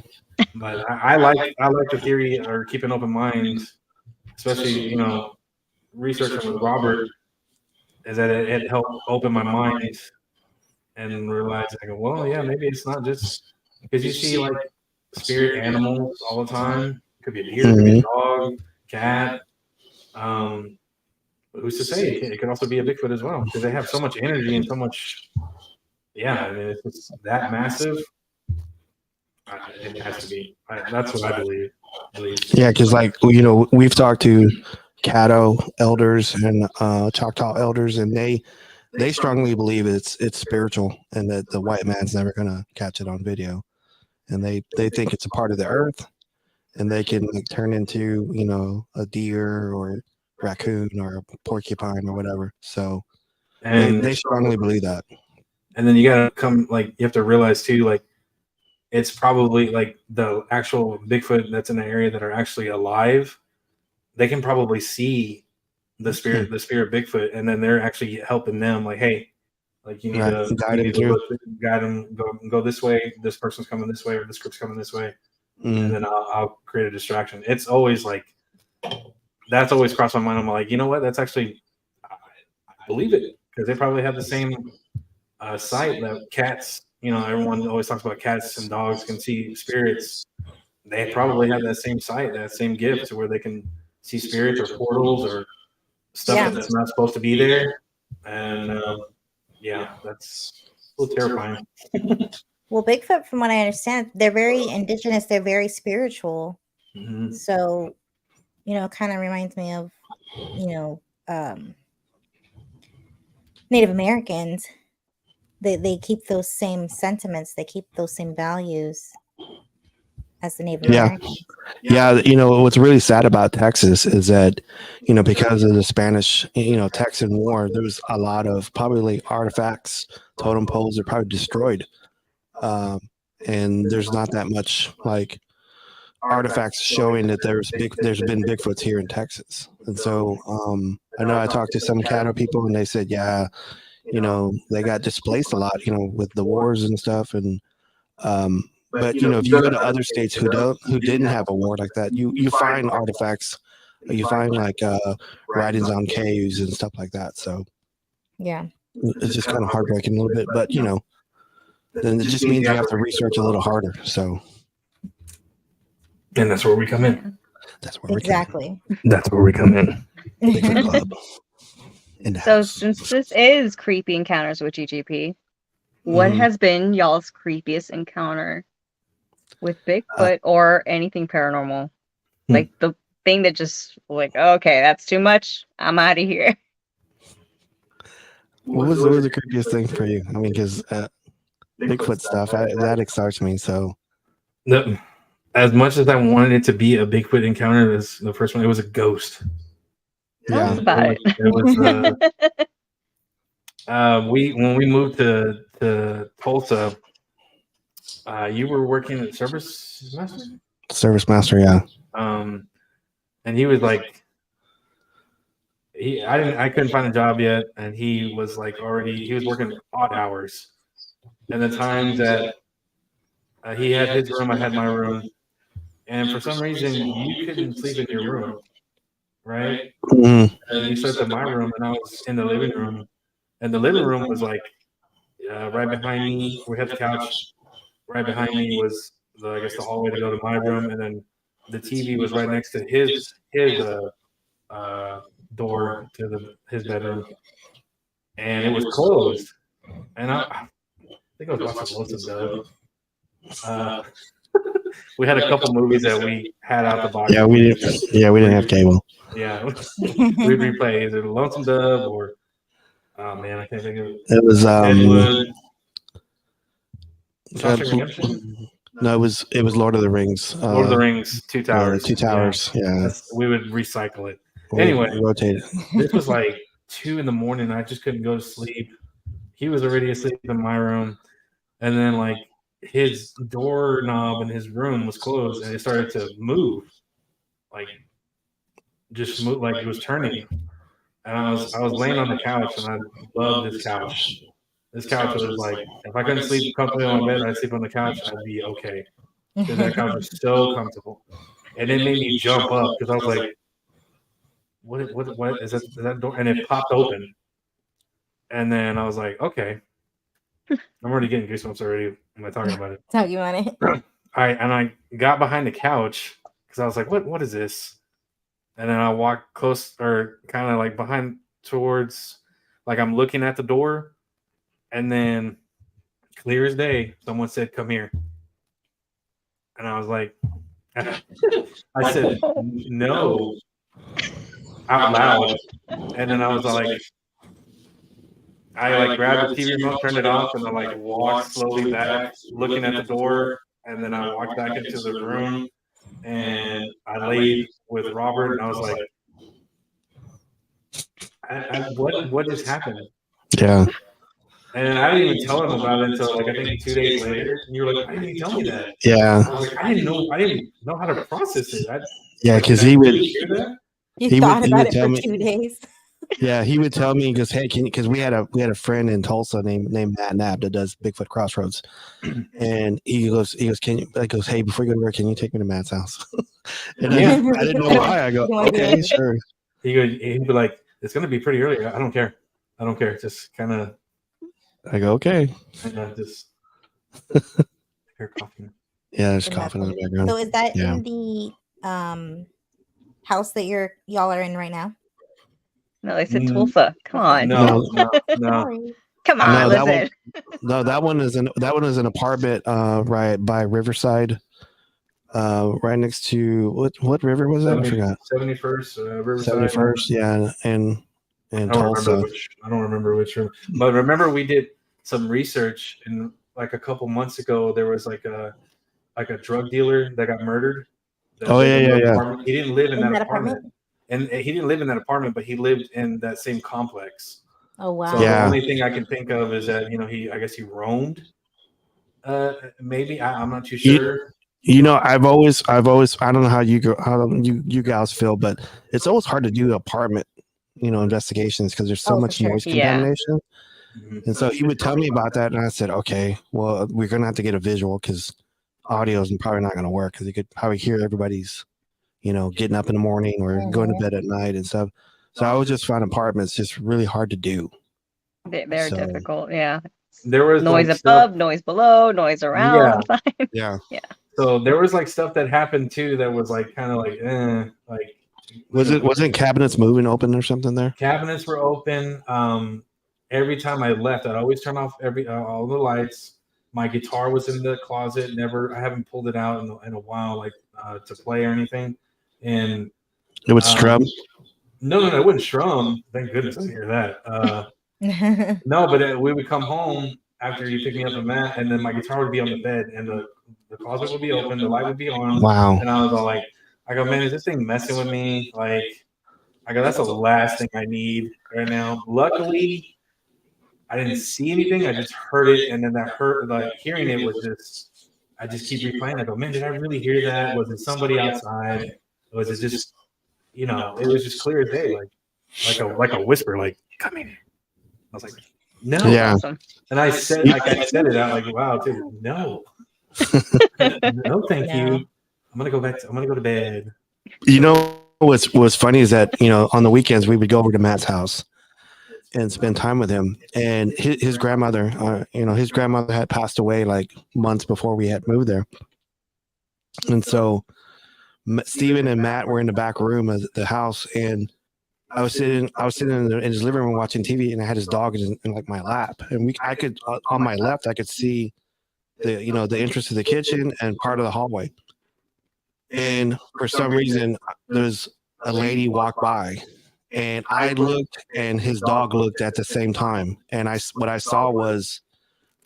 But I like the theory, or keep an open mind, especially researching with Robert, is that it helped open my mind and realize, I go, well, yeah, maybe it's not just because you see like spirit animals all the time. It could be a deer, it could be a dog, cat. But who's to say it could also be a Bigfoot as well, because they have so much energy and so much. Yeah, I mean, it's that massive. It has to be. That's what I believe. Yeah, because like we've talked to Caddo elders and Choctaw elders, and they strongly believe it's spiritual, and that the white man's never gonna catch it on video, and they think it's a part of the earth, and they can like turn into a deer or raccoon or a porcupine or whatever. So And they strongly believe that. And then you gotta you have to realize too, like it's probably like the actual Bigfoot that's in the area that are actually alive. They can probably see the spirit Bigfoot, and then they're actually helping them. Like, hey, like you need to guide them, go this way. This person's coming this way, or this group's coming this way, and then I'll create a distraction. It's always like that's always crossed my mind. I'm like, you know what? That's actually I believe it, because they probably have the same sight that cats. Everyone always talks about cats and dogs can see spirits. They probably have that same sight, that same gift, to where they can see spirits or portals or stuff that's not supposed to be there. And that's a little terrifying. Well, Bigfoot, from what I understand, they're very indigenous. They're very spiritual. Mm-hmm. So, kind of reminds me of, Native Americans. They keep those same sentiments. They keep those same values as the Native Americans. Yeah, what's really sad about Texas is that, because of the Spanish, Texan War, there was a lot of probably artifacts, totem poles are probably destroyed. And there's not that much like artifacts showing that there's been Bigfoots here in Texas. And so I know I talked to some Caddo people and they said, yeah, they got displaced a lot, with the wars and stuff. And but if you go to other states who didn't have a war like that, you find artifacts, you find like writings on caves and stuff like that. So yeah, it's just kind of heartbreaking a little bit, but then it just means you have to research a little harder. So, and that's where we come in. That's where exactly. That's where we come in. Bigfoot Club. So since this is Creepy Encounters with GGP, what has been y'all's creepiest encounter with Bigfoot or anything paranormal? Like the thing that just like, okay, that's too much. I'm out of here. What was the creepiest thing for you? I mean, because Bigfoot stuff, that excites me. So, as much as I wanted it to be a Bigfoot encounter, the first one, it was a ghost. Tell us about it. It was when we moved to Tulsa, you were working at Service Master? Service Master, yeah. And he was like, I couldn't find a job yet, and he was like he was working odd hours. And the times that he had his room, I had my room, and for some reason you couldn't sleep in your room, right? Mm-hmm. And you slept in my room, and I was in the living room, and the living room was like right behind me. We had the couch. Right behind me was the hallway to go to my room, and then the TV was right next to his door to his bedroom, and it was closed. And I think I was watching Lonesome Dove. We had a couple movies that we had out the box. Yeah, we didn't have cable. Yeah, we'd replay either Lonesome Dove or oh man, I can't think of it. It was no, it was Lord of the Rings. Lord of the Rings, Two Towers. Two Towers. Yeah. We would recycle it. Anyway, Anyway, rotate it. this was like 2 a.m. I just couldn't go to sleep. He was already asleep in my room, and then like his doorknob in his room was closed, and it started to move, like just move, like it was turning. And I was laying on the couch, and I loved this couch. This couch was like, if I couldn't sleep comfortably on my bed, I'd sleep on the couch, I'd be okay. Because that couch was so comfortable, and it made me jump up because I was like, "What is that door?" And it popped open, and then I was like, "Okay." I'm already getting goosebumps already. Am I talking about it? Talking about it. All right, and I got behind the couch because I was like, "What is this?" And then I walked close, or kind of like behind towards, like I'm looking at the door. And then, clear as day, someone said, "Come here." And I was like, I said, "No," out loud. And then I was like, I grabbed the TV remote, turned it off, and then walked slowly back, looking at the door. And then I walked back into the room, and I laid with Robert, and I was like, what just happened? Yeah. And I didn't even tell him about it until I think 2 days later. And you were like, "Why didn't you tell me that?" Yeah. I was like, I didn't know how to process it. Yeah, because he would. You thought about it for 2 days. Yeah, he would tell me, he goes, "Hey, because we had a friend in Tulsa named Matt Knapp that does Bigfoot Crossroads," and he goes, "Can you?" I goes, "Hey, before you go to work, can you take me to Matt's house?" And I didn't know why. I go, "Okay, sure." He'd be like, "It's gonna be pretty early. I don't care. Just kind of." I go, "Okay." And just hear coughing. Yeah, there's coughing in the background. So is that in the house that y'all are in right now? No, they said Tulsa. Come on. No. Come on, that one is an apartment right by Riverside. right next to what river was that? I forgot. 71st Riverside. 71st, yeah, and Tulsa. I don't remember which room. But remember, we did some research, and like a couple months ago, there was like a drug dealer that got murdered. Oh yeah. He didn't live in In that that apartment. And he didn't live in that apartment, but he lived in that same complex. Oh wow. So Yeah. the only thing I can think of is that I guess he roamed. Maybe I'm not too sure. I've always I don't know how you guys feel, but it's always hard to do apartment investigations because there's so much for sure. noise Yeah. contamination. Mhm. And so he would tell me about that, and I said, okay, well, we're gonna have to get a visual because audio is probably not gonna work because you could probably hear everybody's getting up in the morning or going to bed at night and stuff. So I would just find apartments just really hard to do. They're So, difficult. Yeah. There was Noise like above, stuff, noise below, noise around. yeah. so there was like stuff that happened too that was like kind of like Wasn't cabinets moving open or something there? cabinets were open. Every time I left, I'd always turn off all the lights. My guitar was in the closet. I haven't pulled it out in a while, like to play or anything. And It would strum. no, it wouldn't strum. Thank goodness I didn't hear that. No, but we would come home after you pick me up and Matt, and then my guitar would be on the bed, and the closet would be open, the light would be on. Wow. And I was all like, I go, man, is this thing messing with me? Like, I go, that's the last thing I need right now. Luckily, I didn't see anything. I just heard it, and then like hearing it was just, I just keep replaying. I go, man, did I really hear that? Was it somebody outside? Was it just, it was just clear as day, like a whisper, like, come in. I was like, no. Yeah. Awesome. And I said it out like, wow, dude, no. No, thank you. I'm gonna go to bed. What's funny is that on the weekends we would go over to Matt's house and spend time with him, and his grandmother had passed away like months before we had moved there, and so Steven and Matt were in the back room of the house, and I was sitting in his living room watching TV, and I had his dog in like my lap, and I could on my left I could see the entrance to the kitchen and part of the hallway. And for some reason, there's a lady walk by, and I looked, and his dog looked at the same time. And what I saw was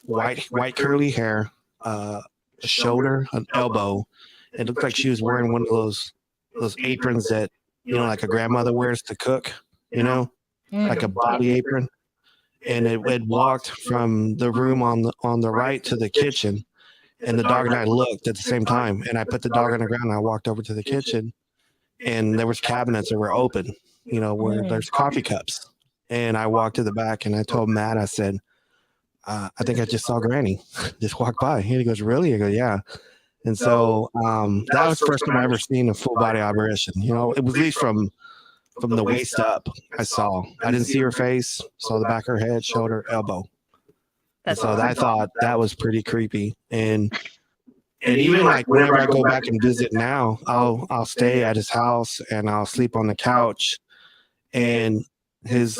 white curly hair, a shoulder, an elbow. It looked like she was wearing one of those aprons that like a grandmother wears to cook, like a body apron. And it had walked from the room on the right to the kitchen. And the dog and I looked at the same time, and I put the dog on the ground, and I walked over to the kitchen, and there was cabinets that were open, where there's coffee cups. And I walked to the back, and I told Matt, I said, I think I just saw Granny just walk by. And he goes, really? I go, yeah. And so that was the first time I ever seen a full body apparition. It was at least from the waist up. I didn't see her face, saw the back of her head, shoulder, elbow. That's So awesome. I thought that was pretty creepy. And even like whenever I go back and visit now, I'll stay at his house and I'll sleep on the couch, and his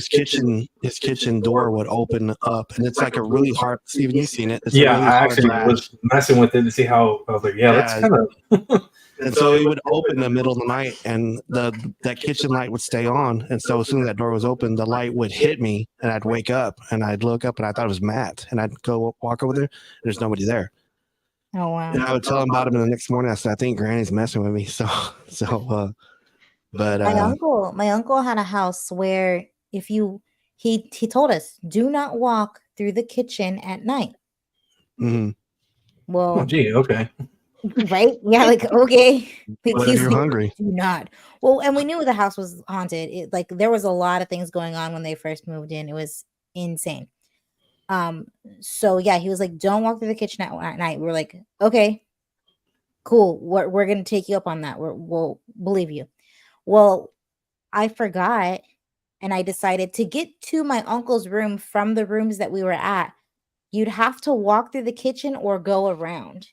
kitchen door would open up, and it's like a really hard. Steven, you've seen it. It's Yeah, really I hard actually latch. was messing with it to see how. I was like, that's kind of. And so it would open in the middle of the night, and that kitchen light would stay on. And so as soon as that door was open, the light would hit me, and I'd wake up, and I'd look up, and I thought it was Matt, and I'd go walk over there, and there's nobody there. Oh wow! And I would tell him about him, and the next morning I said, I think Granny's messing with me. But my uncle had a house where he told us, do not walk through the kitchen at night. Mm-hmm. Well, oh, gee, okay. Right? Yeah, like okay. What if you're hungry? Do not. Well, and we knew the house was haunted. There was a lot of things going on when they first moved in. It was insane. So yeah, he was like, don't walk through the kitchen at night. We're like, okay, cool. We're gonna take you up on that. We'll believe you. Well, I forgot, and I decided to get to my uncle's room from the rooms that we were at. You'd have to walk through the kitchen or go around.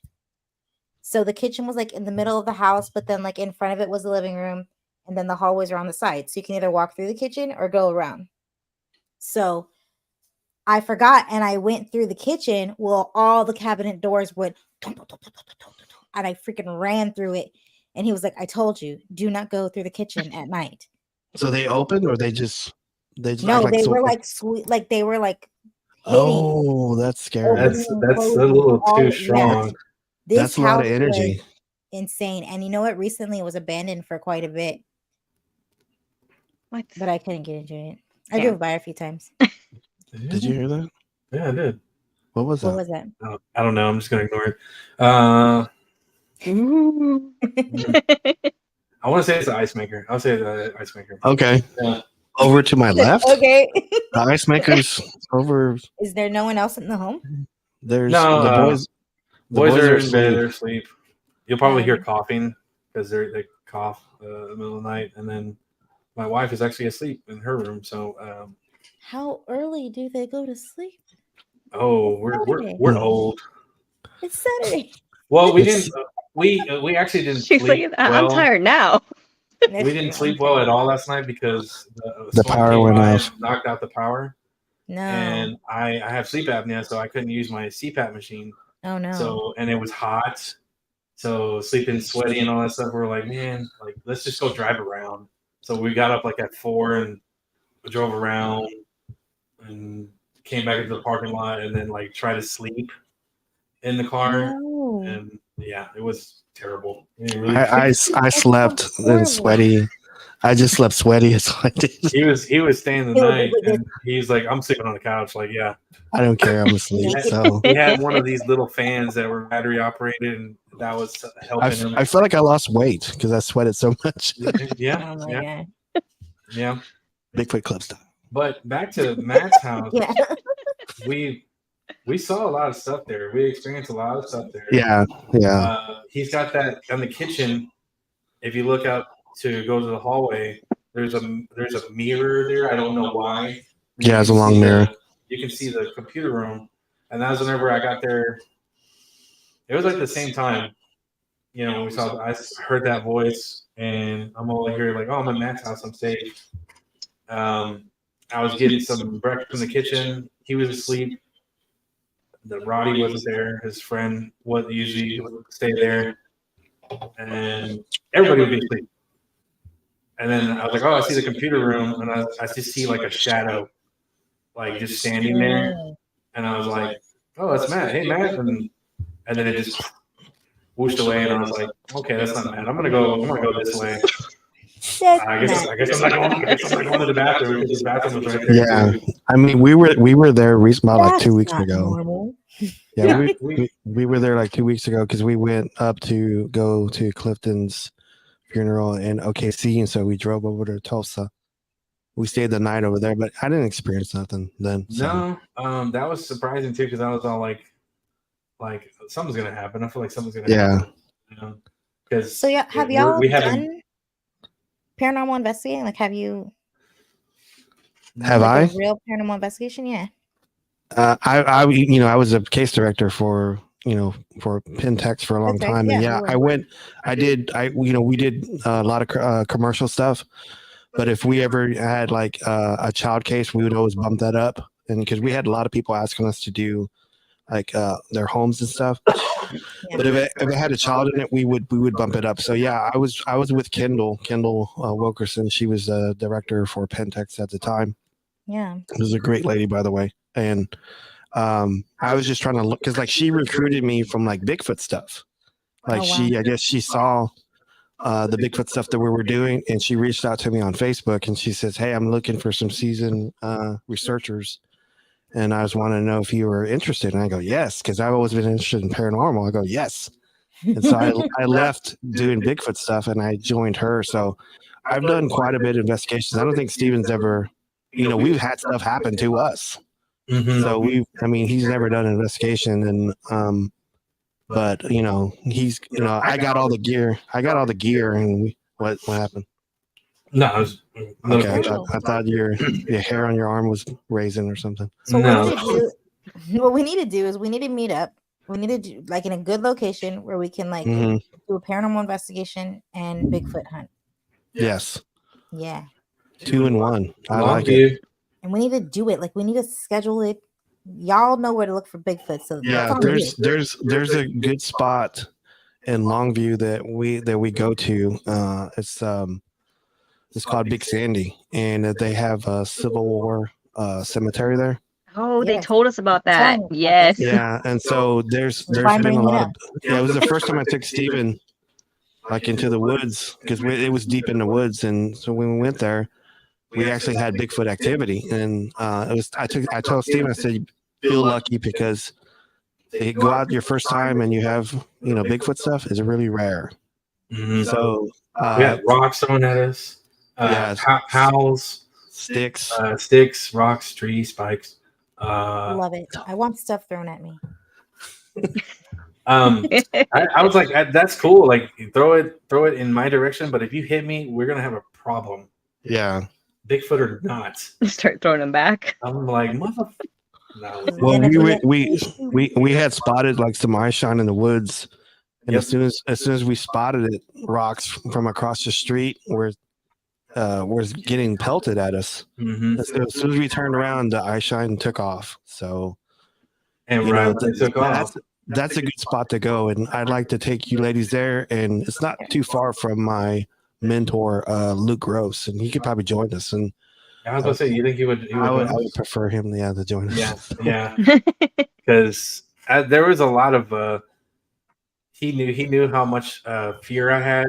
So the kitchen was like in the middle of the house, but then like in front of it was the living room, and then the hallways are on the side. So you can either walk through the kitchen or go around. So I forgot, and I went through the kitchen. Well, all the cabinet doors would and I freaking ran through it. And he was like, I told you, do not go through the kitchen at night. So they opened, or they just No, act like they so. were like sweet, like they were like hitting. Oh, that's scary. That's Opening and a closing little all- too yeah. strong. This That's a lot of house energy. was insane. And you know what? Recently it was abandoned for quite a bit, What? but I couldn't get into it. I Damn. drove by a few times. Did you hear that? Yeah, I did. What was that? What was that? I don't know. I'm just gonna ignore it. Ooh. I want to say it's the ice maker. I'll say the ice maker. Okay. Yeah. Over to my left. Okay. The ice maker's over. Is there no one else in the home? There's No, the boys. Boys are in asleep. bed. They're asleep. You'll probably hear coughing because they cough in the middle of the night, and then my wife is actually asleep in her room. So, How early do they go to sleep? we're old. It's Saturday. Well, we It's- didn't. We actually didn't She's sleep like, I'm well. tired now. We didn't sleep well at all last night because the The storm power came went by off. and knocked out the power. No. And I have sleep apnea, so I couldn't use my CPAP machine. Oh no. So, and it was hot, so sleeping sweaty and all that stuff. We're like, man, like let's just go drive around. So we got up like at 4 and drove around and came back into the parking lot and then like try to sleep in the car. No. And yeah, it was terrible. It really- I slept horrible. sweaty. I just slept sweaty. So I did. he was staying the He was night like this. and he's like, I'm sleeping on the couch. Like, yeah. I don't care. I'm asleep. So He had one of these little fans that were battery operated, and that was helping him. I felt like I lost weight because I sweated so much. Yeah, Oh my yeah, god. yeah. Bigfoot Club style. But back to Matt's house, Yeah. we saw a lot of stuff there. We experienced a lot of stuff there. Yeah, yeah. He's got that in the kitchen. If you look up to go to the hallway, there's a mirror there. I don't know why. Yeah, it's a long mirror. You can see the computer room, and that was whenever I got there. It was like the same time. You know, I heard that voice, and I'm all here like, oh, I'm at Matt's house. I'm safe. I was getting some breakfast in the kitchen. He was asleep. The Roddy wasn't there. His friend would usually stay there, and everybody would be asleep. And then I was like, oh, I see the computer room, and I just see like a shadow, like just standing there. And I was like, oh, that's Matt. Hey, Matt. And then it just whooshed away, and I was like, okay, that's not Matt. I'm gonna go this way. I guess I'm not going to the bathroom because the bathroom was right there. Yeah. Too. I mean, we were there about like That's 2 weeks not ago. normal. Yeah, we were there like 2 weeks ago because we went up to go to Clifton's funeral in OKC, and so we drove over to Tulsa. We stayed the night over there, but I didn't experience nothing then. So. No, that was surprising too because I was all like something's gonna happen. I feel like something's gonna happen. You know? Because So yeah, have y'all done paranormal investigating? Like, have you? Have like I? a real paranormal investigation? Yeah. I was a case director for Pentex for a long That's right. time, and we did a lot of commercial stuff. But if we ever had like a child case, we would always bump that up, and because we had a lot of people asking us to do like their homes and stuff. Yeah. But if it had a child in it, we would bump it up. So yeah, I was with Kendall Wilkerson. She was the director for Pentex at the time. Yeah. It was a great lady, by the way. And I was just trying to look because like she recruited me from like Bigfoot stuff. Like Oh, wow. I guess she saw the Bigfoot stuff that we were doing, and she reached out to me on Facebook and she says, "Hey, I'm looking for some seasoned researchers, and I just want to know if you were interested." And I go, "Yes," because I've always been interested in paranormal. I go, "Yes," and so I left doing Bigfoot stuff and I joined her. So I've done quite a bit of investigations. I don't think Steven's ever, we've had stuff happen to us. Mm-hmm. So he's never done an investigation, and but he's I got all the gear. And what happened? No, it was, Okay, I thought your hair on your arm was raising or something. So No. what we need to do is we need to meet up. We need to do like in a good location where we can like Mhm. do a paranormal investigation and Bigfoot hunt. Yes, Yeah. 2 in 1. I Long like it. View. And we need to do it. Like we need to schedule it. Y'all know where to look for Bigfoot. So Yeah, it's on you. there's a good spot in Longview that we go to. It's called Big Sandy, and they have a Civil War cemetery there. Oh, they Yes. told us about that. Tell me about Yes. this. Yeah, and so there's That's why I'm been a bringing it lot up. of it was the first time I took Steven like into the woods because it was deep in the woods, and so when we went there, we actually had Bigfoot activity, and I told Steven, I said, feel lucky because they go out your first time and you have Bigfoot stuff is really rare. Mm-hmm. So we had rocks thrown at us. Howls, sticks, rocks, trees, spikes. Love it. I want stuff thrown at me. I was like, that's cool. Like, throw it in my direction, but if you hit me, we're gonna have a problem. Yeah. Bigfoot or not. Start throwing them back. I'm like, mother. No. Well, we had spotted like some eye shine in the woods, and as soon as we spotted it, rocks from across the street were getting pelted at us. Mm-hmm. As soon as we turned around, the eye shine took off. So, and right when it took off, that's a good spot to go, and I'd like to take you ladies there. And it's not too far from my mentor, Luke Gross, and he could probably join us. And I was going to say, you think he would? I would prefer him, to join us. Yeah, because there was a lot of. He knew how much fear I had.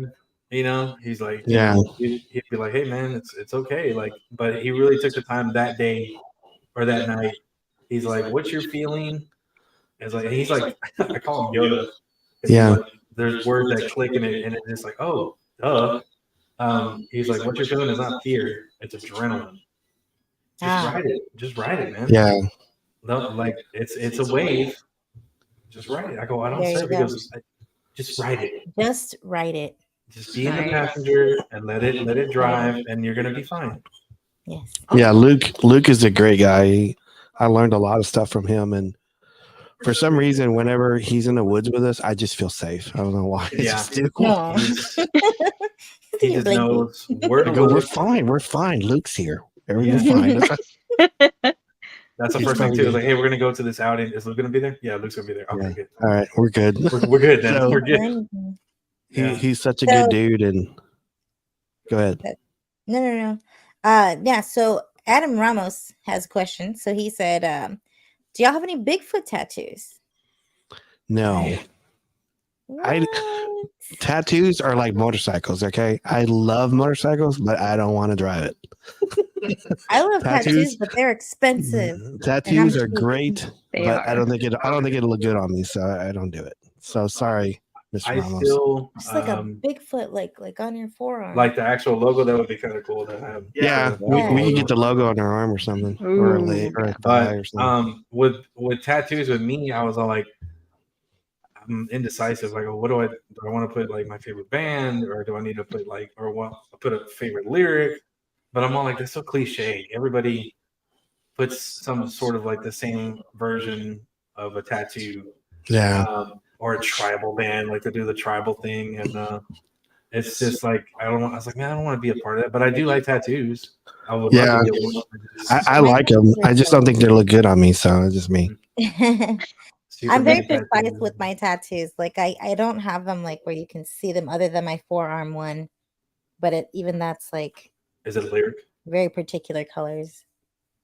He's like, he'd be like, hey man, it's okay. Like, but he really took the time that day or that night. He's like, what's your feeling? He's like, I call him Yoda. Yeah. Like, there's words that click in it, and it's just like, oh, duh. He's like, what you're feeling is not fear, it's adrenaline. Just ride it, man. Yeah. No, like it's a wave. Just ride it. I go, I don't say it. He goes, just ride it. Just ride it. Just be in the passenger and let it drive, and you're gonna be fine. Yes. Yeah, Luke is a great guy. I learned a lot of stuff from him, and for some reason, whenever he's in the woods with us, I just feel safe. I don't know why. Yeah. No. He just knows where to go. look. We're fine. Luke's here. Everything's fine. That's the first thing too. It's like, hey, we're gonna go to this outing. Is Luke gonna be there? Yeah, Luke's gonna be there. Okay, good. All right, we're good. We're good then. So, we're good. He's such a good dude. And go ahead. No. Yeah. So Adam Ramos has a question. So he said, "Do y'all have any Bigfoot tattoos?" No. Tattoos are like motorcycles. Okay, I love motorcycles, but I don't want to drive it. I love tattoos, but they're expensive. Tattoos are great, but I don't think it'll look good on me, so I don't do it. So sorry, Mr. Ramos. It's like a Bigfoot, like on your forearm, like the actual logo. That would be kind of cool to have. Yeah, we can get the logo on our arm or something, or a leg, or a thigh or something. With tattoos, with me, I was all like, I'm indecisive. Like, what do I want to put like my favorite band, or do I need to put put a favorite lyric? But I'm all like, that's so cliche. Everybody puts some sort of like the same version of a tattoo. Yeah. Or a tribal band, like to do the tribal thing. And it's just like, I was like, man, I don't want to be a part of that. But I do like tattoos. I would love to be able to I like them. I just don't think they look good on me. So it's just me. I'm very precise with my tattoos. Like I don't have them like where you can see them other than my forearm one. But even that's like, is it a lyric? Very particular colors.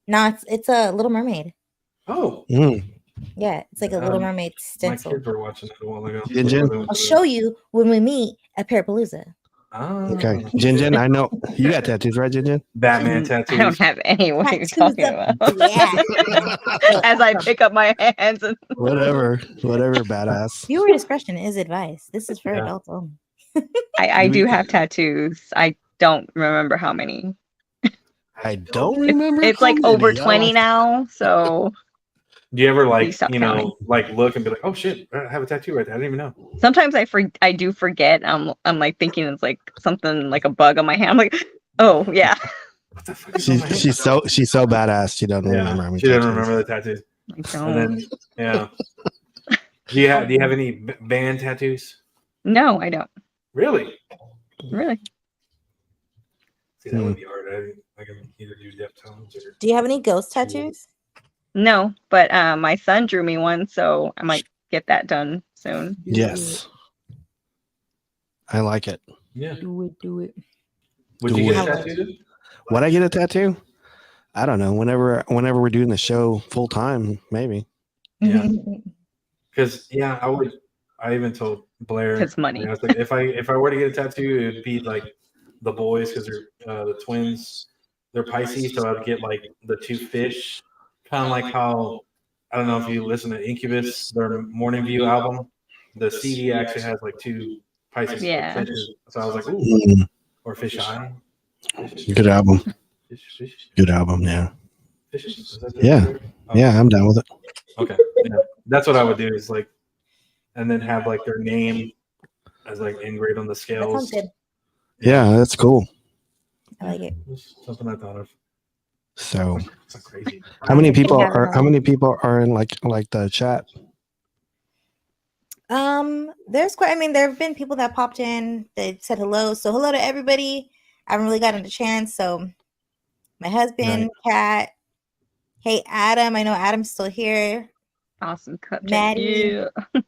No, it's a Little Mermaid. Oh. Yeah, it's like a Little Mermaid stencil. My kids were watching that a while ago. I'll show you when we meet at Parapalooza. Oh. Okay. Jin, I know you got tattoos, right, Jin? Batman tattoos. I don't have any. What are you talking about? Yeah. As I pick up my hands and whatever, badass. Viewer discretion is advised. This is for adults only. I do have tattoos. I don't remember how many. I don't remember. It's like over 20 now. So do you ever like look and be like, oh shit, I have a tattoo right there. I didn't even know. Sometimes I do forget. I'm like thinking it's like something like a bug on my hand. I'm like, oh yeah. What the fuck she's so badass. She doesn't remember. She doesn't remember the tattoos. I don't. And then, Do you have any band tattoos? No, I don't. Really? Really? See, that would be hard. I can either do Deftones or. Do you have any ghost tattoos? No, but my son drew me one, so I might get that done soon. Yes. I like it. Yeah. Do it. Would Do you get it. a tattoo? Would I get a tattoo? I don't know. Whenever we're doing the show full time, maybe. Yeah. Because I would. I even told Blair. It's money. I was like, if I were to get a tattoo, it would be like the boys because they're the twins. They're Pisces, so I'd get like the two fish, kind of like how I don't know if you listen to Incubus, their Morning View album. The CD actually has like two Pisces fishes. So I was like, ooh, or fish eye. Good album. Fish. Good album. Yeah. Fishes. Yeah. Oh. Yeah, I'm down with it. Okay. Yeah. That's what I would do is like, and then have like their name as like engraved on the That sounds scales. good. Yeah, that's cool. I like it. Something I thought of. So, It's like crazy. how many people Yeah, are in like the chat? There's quite. I mean, there have been people that popped in. They said hello. So hello to everybody. I haven't really gotten a chance. So my husband, Kat. Hey, Adam. I know Adam's still here. Awesome cup. Maddie. Yeah.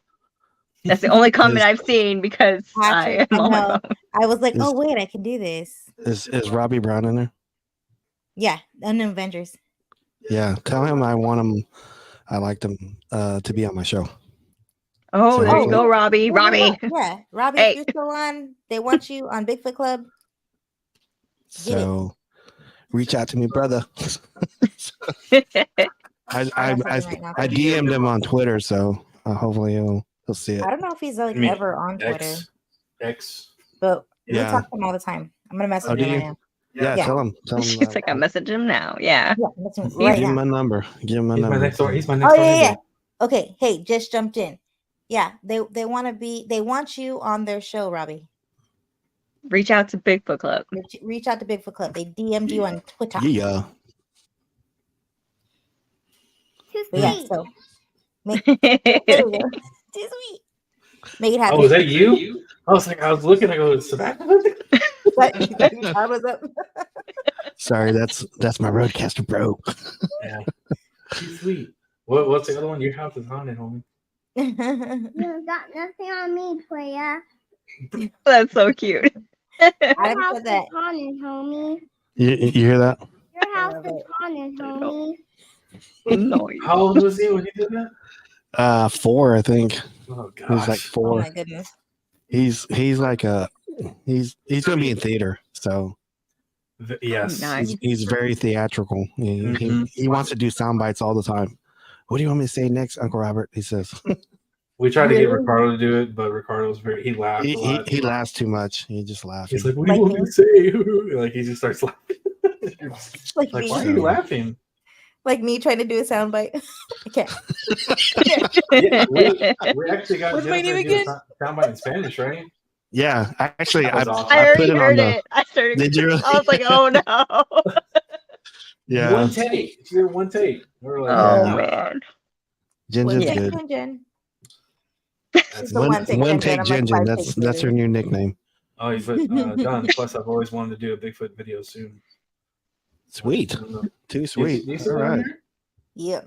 That's the only comment I've seen because Patrick, I am on my phone. I was like, oh wait, I can do this. Is Robbie Brown in there? Yeah, and Avengers. Yeah, tell him I want him. I like him to be on my show. Oh, So there you go, Robbie. Well, Robbie. yeah, Robbie, Hey. if you're still on, they want you on Bigfoot Club. So reach out to me, brother. I DM'd him on Twitter, so hopefully he'll see it. I don't know if he's like ever on Twitter, X. but we Yeah. talk to him all the time. I'm gonna message Oh, do him right you? now. Yeah, Yeah. tell him. She's like, I message him now. Yeah. Yeah, that's him Give right him now. my number. Give him my He's number. my next door. He's my next Oh door. yeah. Okay, hey, just jumped in. Yeah, they want you on their show, Robbie. Reach out to Bigfoot Club. Reach out to Bigfoot Club. They DM'd you on Twitter. Yeah. But yeah, so there we go. Too sweet. Make it happen. Oh, is that you? I was looking. I go, Sebastian. What's up? Sorry, that's my roadcaster bro. Yeah. She's sweet. What's the other one? Your house is haunted, homie. You got nothing on me, player. That's so cute. I Your house said that. is haunted, homie. You hear that? Your house is haunted, homie. Noise. How old was he when he did that? 4, I think. Oh gosh. He's like Oh 4. my goodness. He's like he's gonna be in theater, so Yes. Nice. he's very theatrical. He wants to do sound bites all the time. What do you want me to say next, Uncle Robert? He says. We tried to get Ricardo to do it, but Ricardo's he laughed. He laughs too much. He just laughs. He's like, "What do you want me to say?" Like he just starts laughing. Like Like, me. why are you laughing? Like me trying to do a soundbite. I can't. Yeah, we actually got What's my Jennifer name to do a again? soundbite in Spanish, right? Yeah, actually, That was awesome. I I already put it on heard the. it. I started. Did you really? I was like, oh no. Yeah. One take. It's your one take. We're like, Oh Yeah. man. Ginger's Take good. Jen. That's the it. one take One Ginger, take I'm like Ginger. 5 That's takes her later. new nickname. Oh, he's done. Plus, I've always wanted to do a Bigfoot video soon. Sweet. Too sweet. You All right. Yeah.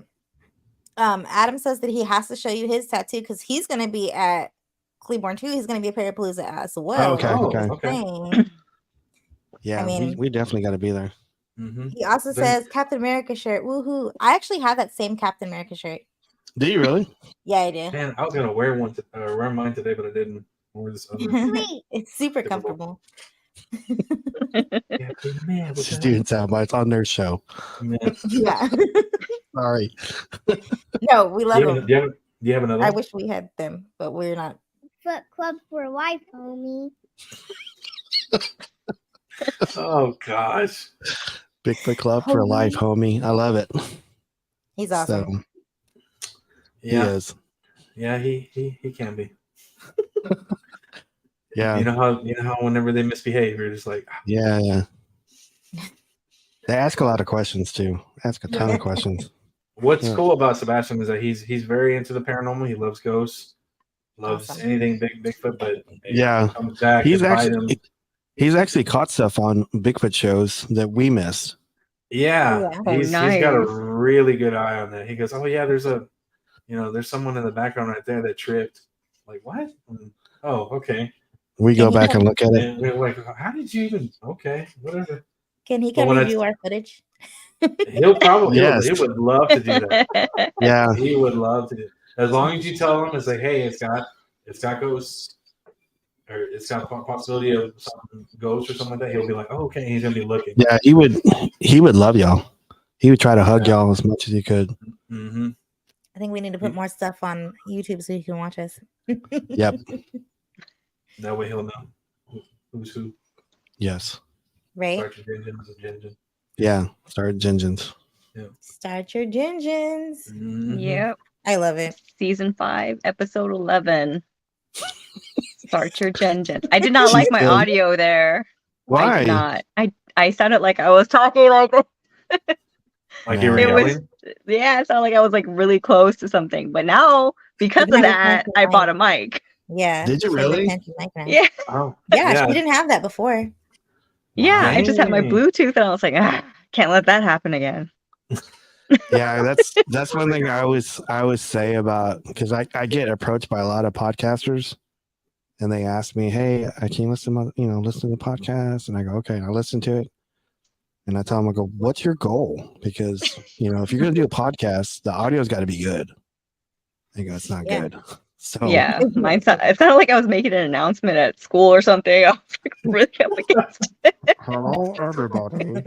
Adam says that he has to show you his tattoo because he's gonna be at Cleburne too. He's gonna be at Parapalooza as well. Okay. Okay. Thing. Yeah, I mean- we definitely got to be there. Mm-hmm. He also says Captain America shirt. Woohoo! I actually have that same Captain America shirt. Do you really? Yeah, I do. Man, I was gonna wear wear mine today, but I didn't. Wear this other. Sweet. It's super Typical. comfortable. Yeah, man, what's She's that? doing sound bites on their show. Man. Yeah. Sorry. No, we love Do them. you have another? I one? wish we had them, but we're not. Foot Club for life, homie. Oh gosh. Bigfoot Club for life, homie. I love it. He's awesome. So, Yeah, he is. yeah, he can be. Yeah. You know how whenever they misbehave, you're just like, Yeah. They ask a lot of questions too. Ask a ton of questions. what's Yeah. cool about Sebastian is that he's very into the paranormal. He loves ghosts, loves Awesome. anything Bigfoot, but Yeah. comes back. He's to bite actually him. he's actually caught stuff on Bigfoot shows that we missed. Yeah, Oh, yeah. he's Oh, got a nice. really good eye on that. He goes, "Oh yeah, there's someone in the background right there that tripped." Like what? Oh, okay. We go back and look at it. And we're like, how did you even? Okay, whatever. Can he But come when review our footage? He'll probably, Yes. he would love to do that. Yeah. He would love to do. As long as you tell him, it's like, hey, it's got ghosts, or it's got a possibility of something ghost or something like that. He'll be like, oh, okay, he's gonna be looking. Yeah, he would love y'all. He would try to hug y'all as much as he could. Mm-hmm. I think we need to put more stuff on YouTube so you can watch us. Yep. That way he'll know who's who. Yes. Right? Start your engines and engine. Yeah. Start Gingens. Yeah. Start your gingens. Mm-hmm. Yep. I love it. Season 5, episode 11. Start your Gen. I did not like my good. audio there. Why? I did not. I sounded like I was talking like Like you were it was. yelling. Yeah, it sounded like I was like really close to something. But now, because of Didn't have that, attention, I right? bought a mic. Yeah. Did you she has really? attention mic now. Yeah, Oh, Yeah, she didn't have that before. yeah. I just had my Dang. Bluetooth, and I was like, can't let that happen again. Yeah, that's one thing I always say about, because I get approached by a lot of podcasters, and they ask me, "Hey, I can listen to the podcast," and I go, "Okay," I listen to it, and I tell them, I go, "What's your goal?" Because if you're gonna do a podcast, the audio's got to be good. They go, "It's not Yeah. good." So Yeah, it sounded like I was making an announcement at school or something. I was like really up against it. hello everybody.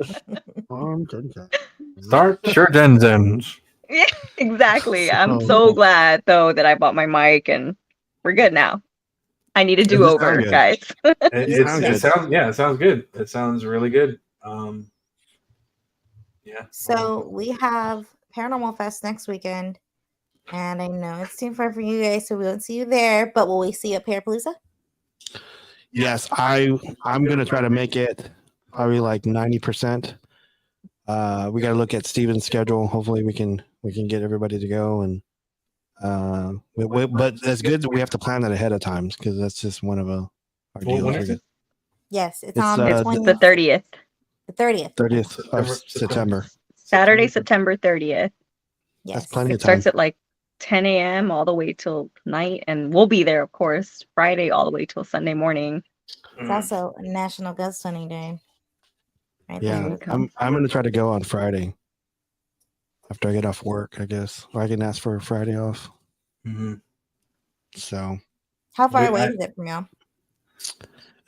Start your engines. Yeah, exactly. I'm So- so glad though that I bought my mic and we're good now. I need a Does it do over, sound good? guys. It sounds good. It sounds really good. Yeah. So we have Paranormal Fest next weekend. And I know it's too far for you guys, so we won't see you there. But will we see you at Parapalooza? Yes, I'm gonna try to make it probably like 90%. We got to look at Steven's schedule. Hopefully, we can get everybody to go, and but that's good that we have to plan that ahead of time, because that's just one of our deals. When is it? Yes, it's It's, on the- The 30th. the 30th. 30th of September. Saturday, September 30th. Yes. That's plenty It of time. starts at like 10 a.m. all the way till night, and we'll be there, of course, Friday all the way till Sunday morning. It's also National Ghost Hunting Day. Right Yeah, there. I'm gonna try to go on Friday after I get off work, I guess, or I can ask for a Friday off. Mm-hmm. So How far Wait, away is it from y'all?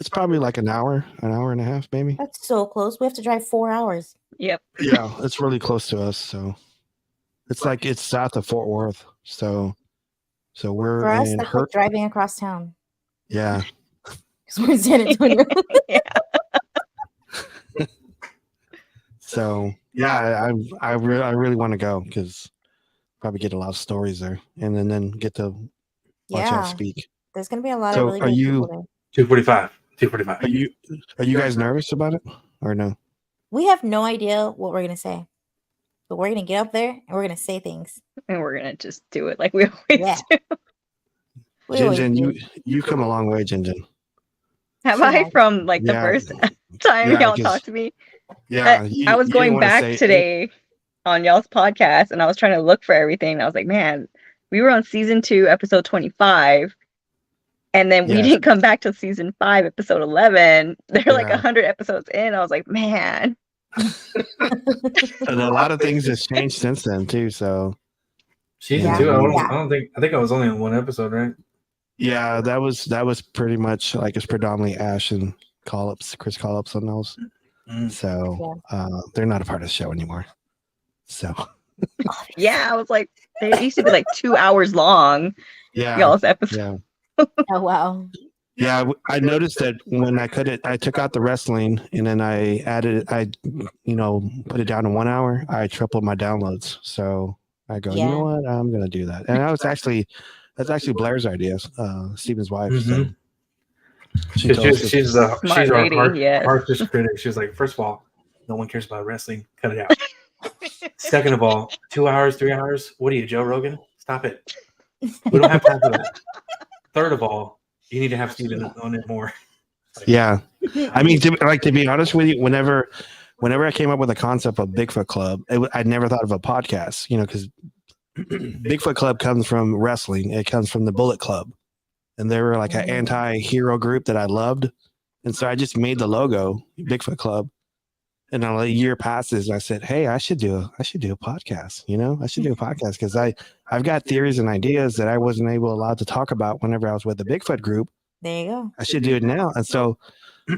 it's probably like an hour and a half, maybe. That's so close. We have to drive 4 hours. Yep. Yeah, it's really close to us. So it's south of Fort Worth. So we're For us, in that's like driving across town. Yeah. Because we're in San Antonio. So yeah, I really want to go, because probably get a lot of stories there, and then get to watch Yeah. y'all speak. There's going to be a lot So of really are good you- people there. 245. 245. Are you guys nervous about it or no? We have no idea what we're going to say. But we're going to get up there and we're going to say things. And we're gonna just do it like we always Yeah. do. We always Jinjin, do. you come a long way, Jinjin. Have Sure. I from like the Yeah. first time Yeah, y'all 'cause- talked to me? Yeah, I was going back today on y'all's podcast, and I was trying to look for everything. And I was like, man, we were on season 2, episode 25, and then we Yes. didn't come back to season 5, episode 11. They're like Yeah. 100 episodes in. I was like, man. And a lot of things has changed since then too. So Season Yeah. 2. Yeah. I think I was only on one episode, right? yeah, that was pretty much like it's predominantly Ash and Chris Collops on those. Mm. So they're not a part of the show anymore. So Yeah, I was like, they used to be like 2 hours long, yeah, y'all's episode. yeah. Oh, wow. Yeah, I noticed that when I took out the wrestling, and then I put it down to 1 hour. I tripled my downloads. So I go, Yeah. you know what? I'm gonna do that. And that's actually Blair's idea, Steven's wife. So she told us She's Smart our lady, yes. harshest critic. She was like, first of all, no one cares about wrestling. Cut it out. Second of all, 2 hours, 3 hours. What are you, Joe Rogan? Stop it. We don't have time for that. Third of all, you need to have Steven on it more. yeah. I mean, to be honest with you, whenever I came up with the concept of Bigfoot Club, I never thought of a podcast, because Bigfoot Club comes from wrestling. It comes from the Bullet Club. and they were like an anti-hero group that I loved. And so I just made the logo, Bigfoot Club. And a year passes, and I said, "Hey, I should do a podcast. I should do a podcast because I've got theories and ideas that I wasn't allowed to talk about whenever I was with the Bigfoot group. There you go. I should do it now." And so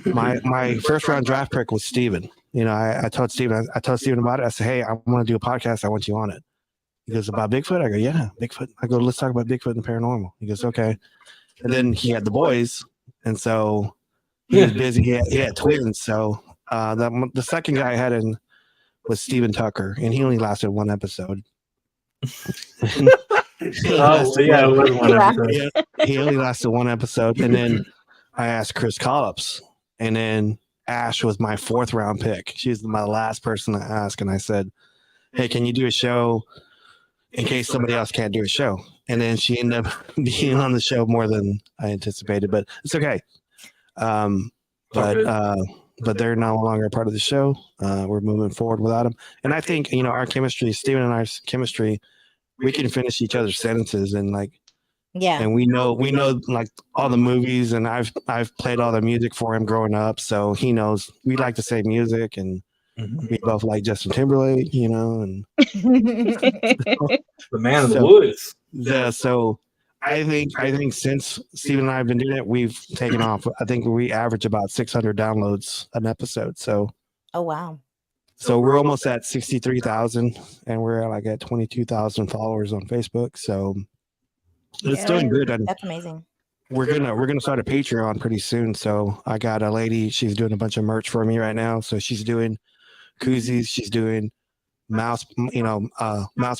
my first round draft pick was Steven. I told Steven about it. I said, "Hey, I want to do a podcast. I want you on it." He goes, "About Bigfoot?" I go, "Yeah, Bigfoot." I go, "Let's talk about Bigfoot and paranormal." He goes, "Okay." And then he had the boys, and so he was busy. He had twins, so. The second guy I had in was Steven Tucker, and he only lasted one episode. He only lasted one episode, and then I asked Chris Collops, and then Ash was my 4th round pick. She's my last person to ask, and I said, "Hey, can you do a show in case somebody else can't do a show?" And then she ended up being on the show more than I anticipated, but it's okay. But they're no longer a part of the show. We're moving forward without them. And I think, our chemistry, Steven and I's chemistry, we can finish each other's sentences and and we know like all the movies, and I've played all the music for him growing up. So he knows we like the same music, and we both like Justin Timberlake, and the man of the woods. So I think since Steven and I have been doing it, we've taken off. I think we average about 600 downloads an episode. So, oh wow! So we're almost at 63,000, and we're at 22,000 followers on Facebook. So it's doing good. And that's amazing. We're gonna start a Patreon pretty soon. So I got a lady. She's doing a bunch of merch for me right now. So she's doing koozies. She's doing mouse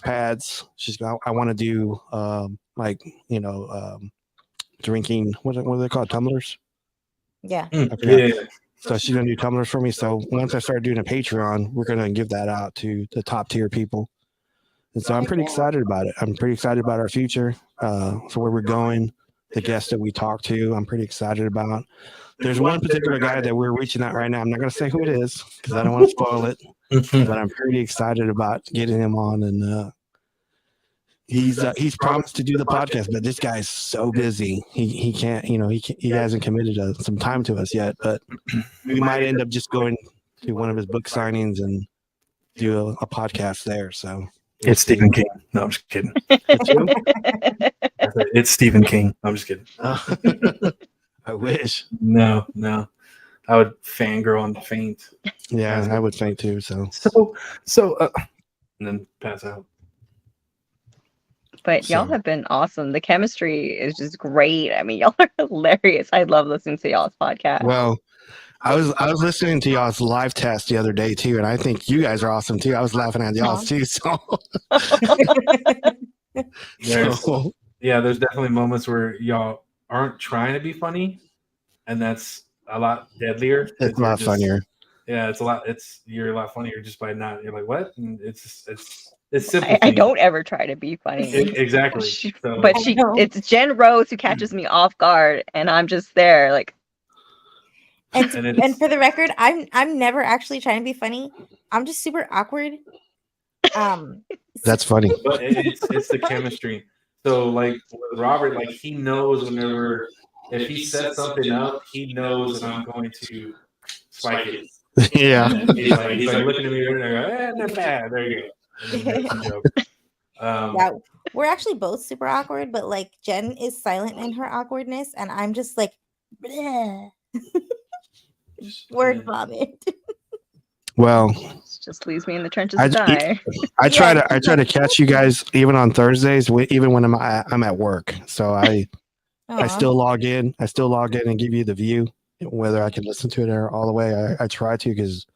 pads. I want to do drinking, what are they called, tumblers? Yeah. So she's gonna do tumblers for me. So once I start doing a Patreon, we're gonna give that out to the top tier people. And so I'm pretty excited about it. I'm pretty excited about our future, for where we're going, the guests that we talk to. I'm pretty excited about. There's one particular guy that we're reaching out right now. I'm not gonna say who it is because I don't want to spoil it. But I'm pretty excited about getting him on, and he's promised to do the podcast, but this guy's so busy. He can't, he hasn't committed some time to us yet, but we might end up just going to one of his book signings and do a podcast there. So it's Stephen King. No, I'm just kidding. It's Stephen King. I'm just kidding. I wish. No. I would fangirl and faint. Yeah, I would faint too. So and then pass out. But y'all have been awesome. The chemistry is just great. I mean, y'all are hilarious. I love listening to y'all's podcast. Well, I was listening to y'all's live test the other day too, and I think you guys are awesome too. I was laughing at y'all's too. So there's definitely moments where y'all aren't trying to be funny, and that's a lot deadlier. It's a lot funnier. Yeah, you're a lot funnier just by not. You're like, what? And it's simple. I don't ever try to be funny. Exactly. But it's Jen Rose who catches me off guard, and I'm just there like. And for the record, I'm never actually trying to be funny. I'm just super awkward. That's funny. But it's the chemistry. So like with Robert, like he knows whenever if he sets something up, he knows that I'm going to spike it. Yeah. He's like looking at me and I go, not bad. There you go. Yeah, we're actually both super awkward, but like Jen is silent in her awkwardness, and I'm just like word vomit. Well, it just leaves me in the trenches to die. I try to catch you guys even on Thursdays, even when I'm at work. So I still log in. And give you the view, whether I can listen to it or all the way. I try to because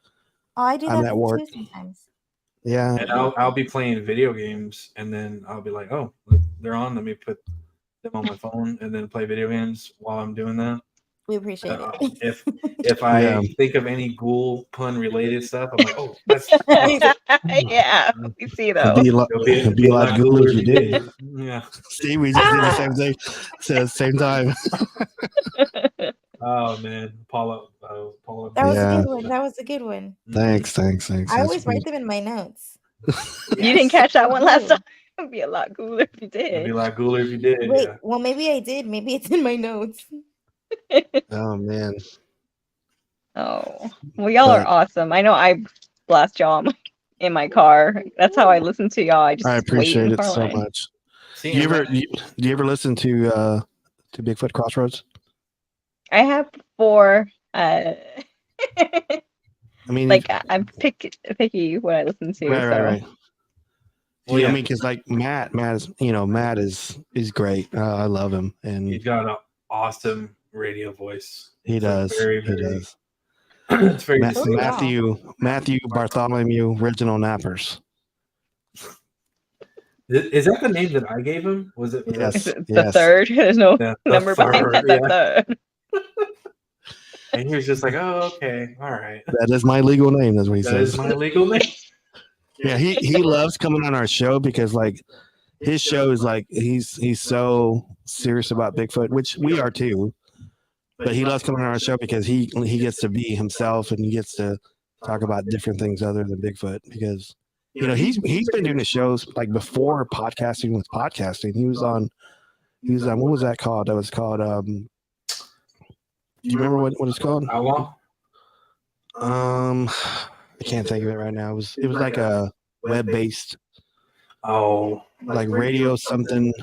I do I'm that at work too sometimes. Yeah. And I'll be playing video games, and then I'll be like, oh, they're on. Let me put them on my phone and then play video games while I'm doing that. We appreciate it. If I think of any ghoul pun related stuff, I'm like, oh, that's yeah. We see though. It'd be a lot ghoulish you did. Yeah. See, we just did the same thing at the same time. Oh man, Paula. That was a good one. That was a good one. Thanks. I always write them in my notes. You didn't catch that one last time. It'd be a lot cooler if you It'd be a did. lot cooler if you did. Wait, Yeah. well, maybe I did. Maybe it's in my notes. Oh man. Oh, well, y'all are But awesome. I know I blast y'all in my car. That's how I listen to y'all. I just I wait in appreciate the it car so line. much. See, Do you and ever that- do you ever listen to Bigfoot Crossroads? I have 4. I mean, Like I'm picky what I listen to. right, So right, right. Well, Yeah, I yeah. mean, because like Matt is great. I love him, and he's got an awesome radio voice. he It's like does. very, He very. does. It's very So do distinct. Matthew Bartholomew, original Nappers. Is that the name that I gave him? Was it? Yes. is it the Yes. 3rd? There's no Yeah, the number behind third, that. yeah. The 3rd. And he was just like, "Oh, okay, all right. That is my legal name. That's what he That says. is my legal name." Yeah, he loves coming on our show because like his show is like he's so serious about Bigfoot, which we are too. But he loves coming on our show because he gets to be himself and he gets to talk about different things other than Bigfoot because he's been doing the shows like before podcasting was podcasting. He was on what was that called? That was called do you remember what it's called? Outlaw. I can't think of it right now. It was like a web based Oh, like radio something.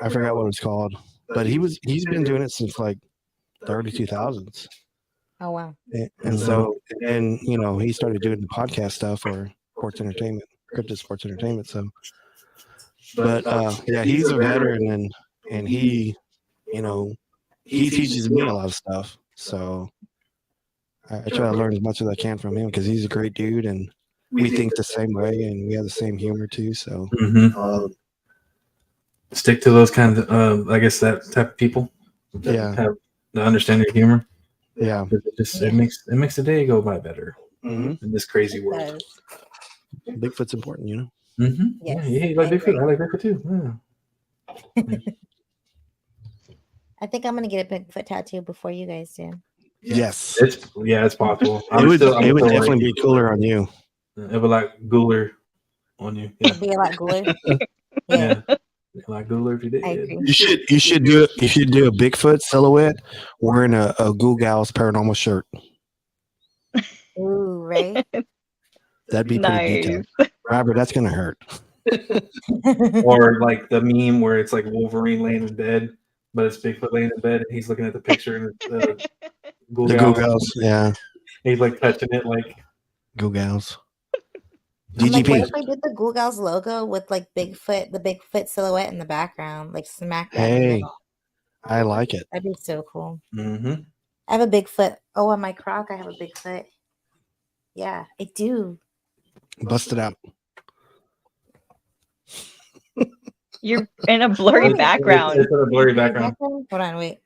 I forgot what it was called. But he's been doing it since like the early 2000s. Oh wow. And so and he started doing the podcast stuff for sports entertainment, cryptid sports entertainment. So but yeah, he's a veteran and he he teaches me a lot of stuff. So I try to learn as much as I can from him because he's a great dude and we think the same way and we have the same humor too. So stick to those kinds of, I guess, that type of people. That Yeah. have the understanding of humor. yeah. It makes the day go by better Mhm. in this crazy It world. does. Bigfoot's important, Mm-hmm. Yes, Yeah, you like I Bigfoot. agree. I like Bigfoot too. Yeah. I think I'm gonna get a Bigfoot tattoo before you guys do. Yes. It's possible. It would I'm still definitely working. be cooler on you. It would like Gooler on you. Yeah. It'd be a lot cooler. Yeah. Like Gooler if you did. I agree. You should do a Bigfoot silhouette wearing a Ghoul Gals paranormal shirt. Ooh, right. That'd be pretty detailed. Nice. Robert, that's gonna hurt. Or like the meme where it's like Wolverine laying in bed, but it's Bigfoot laying in bed and he's looking at the picture and it's The Ghoul Google. Gals, yeah. He's like touching it like Ghoul Gals. I'm like, what DGP. if I did the Google Gals logo with like the Bigfoot silhouette in the background, like smack dab in the Hey, middle? I like it. That'd be so cool. mm-hmm. I have a Bigfoot. Oh, on my croc, I have a Bigfoot. Yeah, I do. Bust it out. You're in a blurry It's background. It's in a blurry background. Hold on, wait.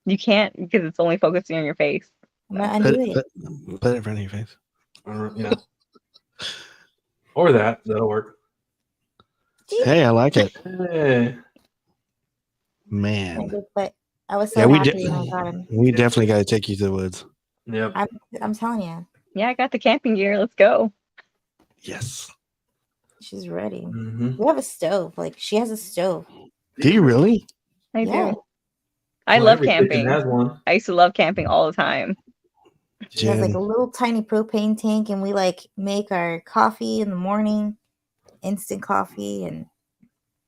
You can't because it's only focusing on your face. I'm gonna Put, undo it. put it in front of your face. Yeah. Or that'll work. Hey, I like it. Hey. My Man. Bigfoot. I was so Yeah, happy when I got him. we definitely got to take you to the woods. Yep. I'm telling you, Yeah, I got the camping gear. Let's go. Yes. she's ready. Mm-hmm. We have a stove. Like she has a stove. Do you really? I Yeah. do. I love camping. Has one. I used to love camping all the time. She has like Jen, a little tiny propane tank, and we like make our coffee in the morning, instant coffee, and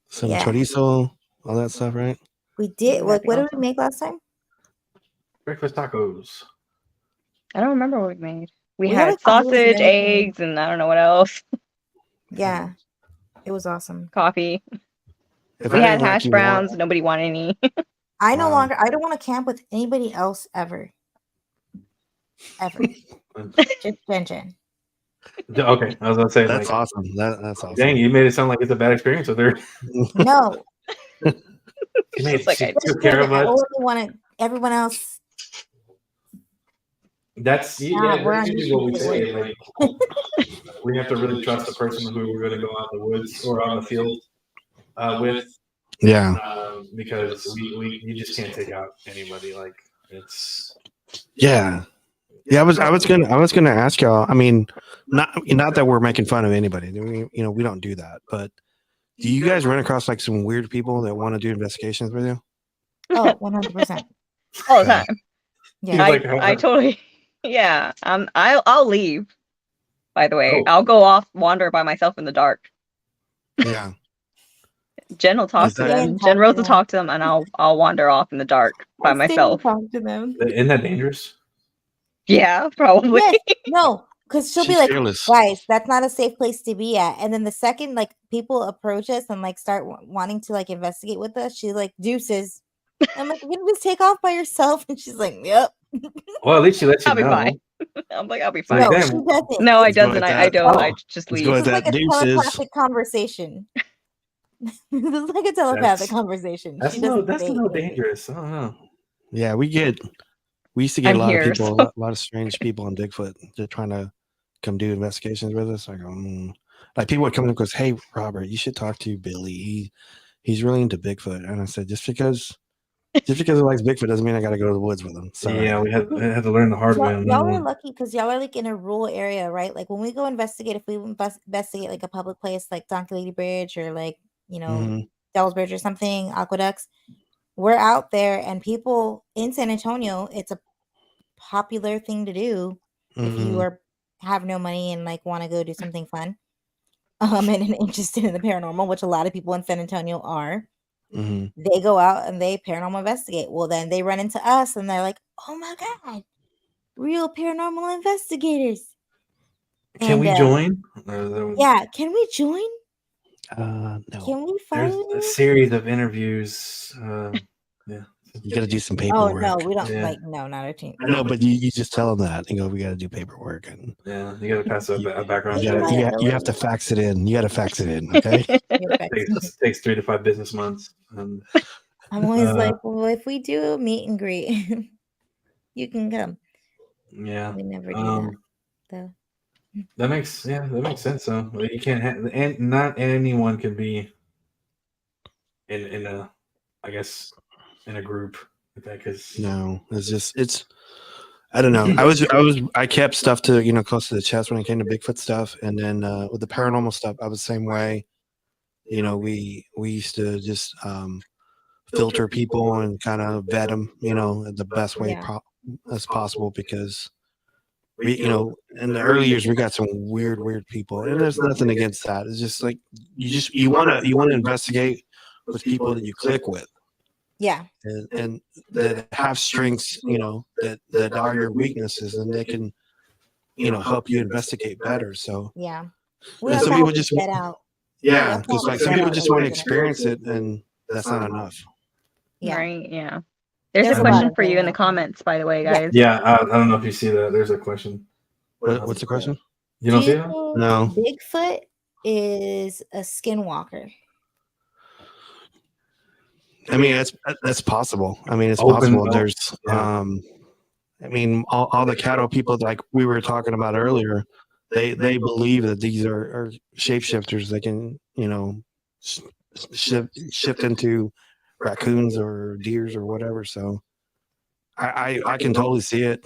some yeah. chorizo, all that stuff, right? we did. That'd Like, be what did awesome. we make last time? Breakfast tacos. I don't remember what we made. We We had, had like, all these sausage, many things. eggs, and I don't know what else. Yeah, it was awesome. Coffee. If We I had didn't like hash you more- browns. Nobody wanted any. I no Wow. longer. I don't want to camp with anybody else ever. Ever. Just Jen. Okay, I was gonna say That's like, awesome. That's awesome. dang, you made it sound like it's a bad experience with her. No, You made It's like she I- took care of I us. only wanted everyone else. That's Yeah, we're that's on usually what we YouTube. say. Like, we have to really trust the person who we're going to go out in the woods or on the field with, Yeah. because you just can't take out anybody. Like it's Yeah. Yeah, I was gonna ask y'all. I mean, not that we're making fun of anybody. We don't do that, but Do you guys run across like some weird people that want to do investigations with you? Oh, 100%. All the time. Yeah. I totally. Yeah. I'll leave. By the way, Oh. I'll go off, wander by myself in the dark. Yeah. Jen will talk to them. Jen Rose will talk to them, and I'll wander off in the dark by myself. Talk to them. Isn't that dangerous? Yeah, probably. Yes. No, because she'll be She's like, fearless. guys, that's not a safe place to be at. And then the second like people approach us and like start wanting to like investigate with us, she's like, deuces. I'm like, you can just take off by yourself. And she's like, yep. Well, at least she lets you I'll be know. fine. I'm like, I'll be So fine. No, damn. she doesn't. No, I Let's go doesn't. with I that. don't. Oh. I just Let's leave. go with This is like that. a Deuces. telepathic conversation. This is like a telepathic conversation. That's She no doesn't say anything. dangerous. I don't know. Yeah, we used to get I'm a lot here, of people, so- a lot of strange people on Bigfoot just trying to come do investigations with us. I go, like people would come in and goes, "Hey, Robert, you should talk to Billy. He's really into Bigfoot." And I said, just because he likes Bigfoot doesn't mean I got to go to the woods with him. So Yeah, we had to learn the hard way. on that Y'all are one. lucky because y'all are like in a rural area, right? Like when we go investigate, if we investigate like a public place like Donkey Lady Bridge or like, you know, Mhm. Devil's Bridge or something, Aqueducts, we're out there and people in San Antonio, it's a popular thing to do if you Mhm. have no money and like want to go do something fun. And interested in the paranormal, which a lot of people in San Antonio are. Mhm. They go out and they paranormal investigate. Well, then they run into us and they're like, "Oh my god, real paranormal investigators!" Can we join? Yeah, can we join? No. Can we There's follow a you? series of interviews. Yeah. You got to do some Oh paperwork. no, we don't Yeah. like no, not our team. No, but you just tell them that and go, we got to do paperwork and Yeah, you got to pass a background Yeah, check. you have to fax it in. You got to fax it in, okay? Takes 3 to 5 business months. And I'm always like, well, if we do a meet and greet, you can come. yeah, We never do that, though. that makes sense. So you can't have, and not anyone can be in a, I guess, in a group like that because No, it's I don't know. I kept stuff to close to the chest when it came to Bigfoot stuff, and then with the paranormal stuff, I was the same way. We used to just filter people and kind of vet them, the best way as possible because we, in the early years we got some weird people, and there's nothing against that. It's just like you want to investigate with people that you click with. Yeah. And that have strengths, that are your weaknesses, and they can, help you investigate better. So yeah, and some people just get out. yeah, because like some people just want to experience it, and that's not enough. Yeah. Right. Yeah. There's There's a a lot question of for you in the that. comments, by the way, Yeah. guys. yeah, I don't know if you see that. There's a question. What's the question? You don't Do see you that? think No. Bigfoot is a skinwalker? I mean, that's possible. I mean, it's Open possible. up. There's, Yeah. I mean, all the cattle people, like we were talking about earlier, they believe that these are shapeshifters. They can, shift into raccoons or deers or whatever. So I can totally see it.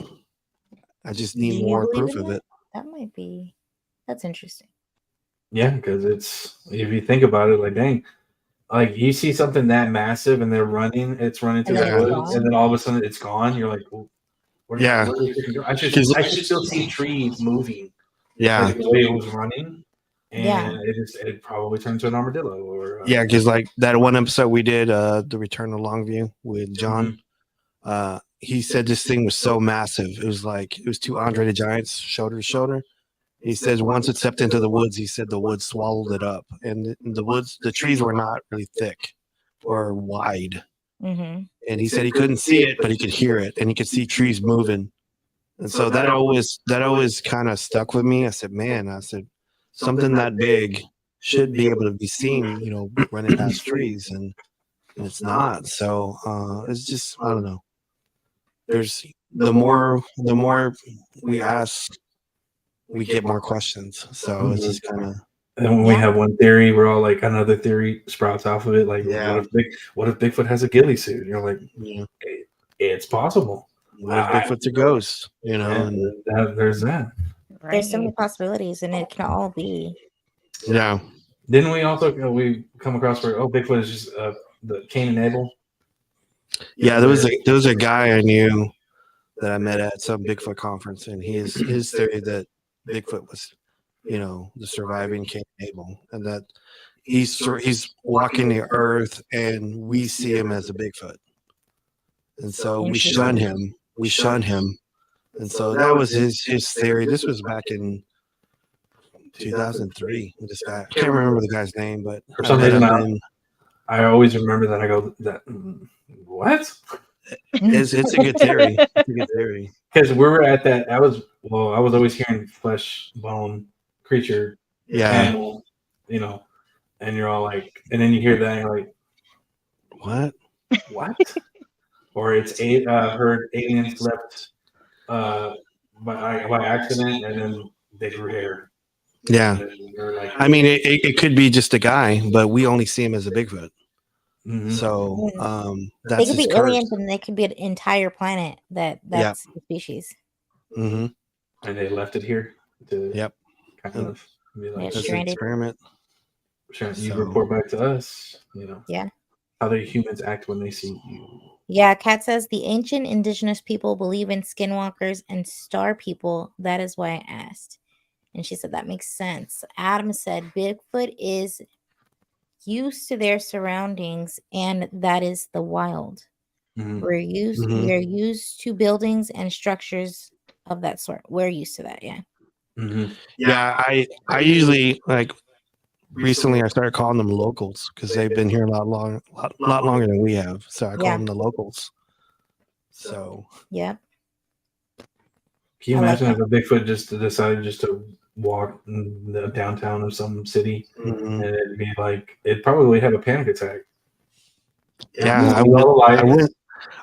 I just Do need you more believe proof in of that? it. That might be. That's interesting. Yeah, because it's if you think about it, like dang, like you see something that massive and they're running, it's running through And the then it's woods, gone. and then all of a sudden it's gone. You're like, well, where Yeah. did it freaking go? I should still see trees moving. Yeah. Like the way it was running, and Yeah. it probably turned to an armadillo or Yeah, because like that one episode we did, the Return to Longview with John, he said this thing was so massive. It was two Andre the Giants shoulder to shoulder. He says once it stepped into the woods, he said the woods swallowed it up, and the trees were not really thick or wide. Mm-hmm. And he said he couldn't see it, but he could hear it, and he could see trees moving. And so that always kind of stuck with me. I said, something that big should be able to be seen, running past trees, and it's not. So it's just, I don't know. There's the more we ask, we get more questions. So it's just kind of. And when we have one theory, we're all like another theory sprouts off of it. Like, what if Bigfoot has a ghillie suit? And you're like, it's possible. What if Bigfoot's a ghost? And there's that. There's so many possibilities, and it can all be. Yeah. Didn't we also we come across where Bigfoot is just the Cain and Abel? Yeah, there was a guy I knew that I met at some Bigfoot conference, and his theory that Bigfoot was, the surviving Cain and Abel, and that he's walking the earth, and we see him as a Bigfoot, and so we shun him. We shun him, and so that was his theory. This was back in 2003. This guy, I can't remember the guy's name, but for some reason I always remember that. I go, that what? It's a good theory. It's a good theory. Because we were at that. I was always hearing flesh, bone, creature, animal, and you're all like, and then you hear that, and you're like, what? Or it's heard aliens left by accident, and then they grew hair. Yeah, like, I mean, it could be just a guy, but we only see him as a Bigfoot. Mm-hmm. So they could be aliens, and they could be an entire planet that's the species. Mm-hmm. And they left it here to kind of be like an experiment. You report back to us, Yeah. How do humans act when they see you? Yeah, Kat says the ancient indigenous people believe in skinwalkers and star people. That is why I asked. And she said that makes sense. Adam said Bigfoot is used to their surroundings, and that is the wild. Mm-hmm. We are used to buildings and structures of that sort. We're used to that, yeah. Mm-hmm. Yeah, I usually recently I started calling them locals because they've been here a lot longer than we have. So I call them the locals. So yeah. Can you imagine if a Bigfoot just decided to walk in the downtown of some city, and it'd be like it'd probably have a panic attack? Yeah,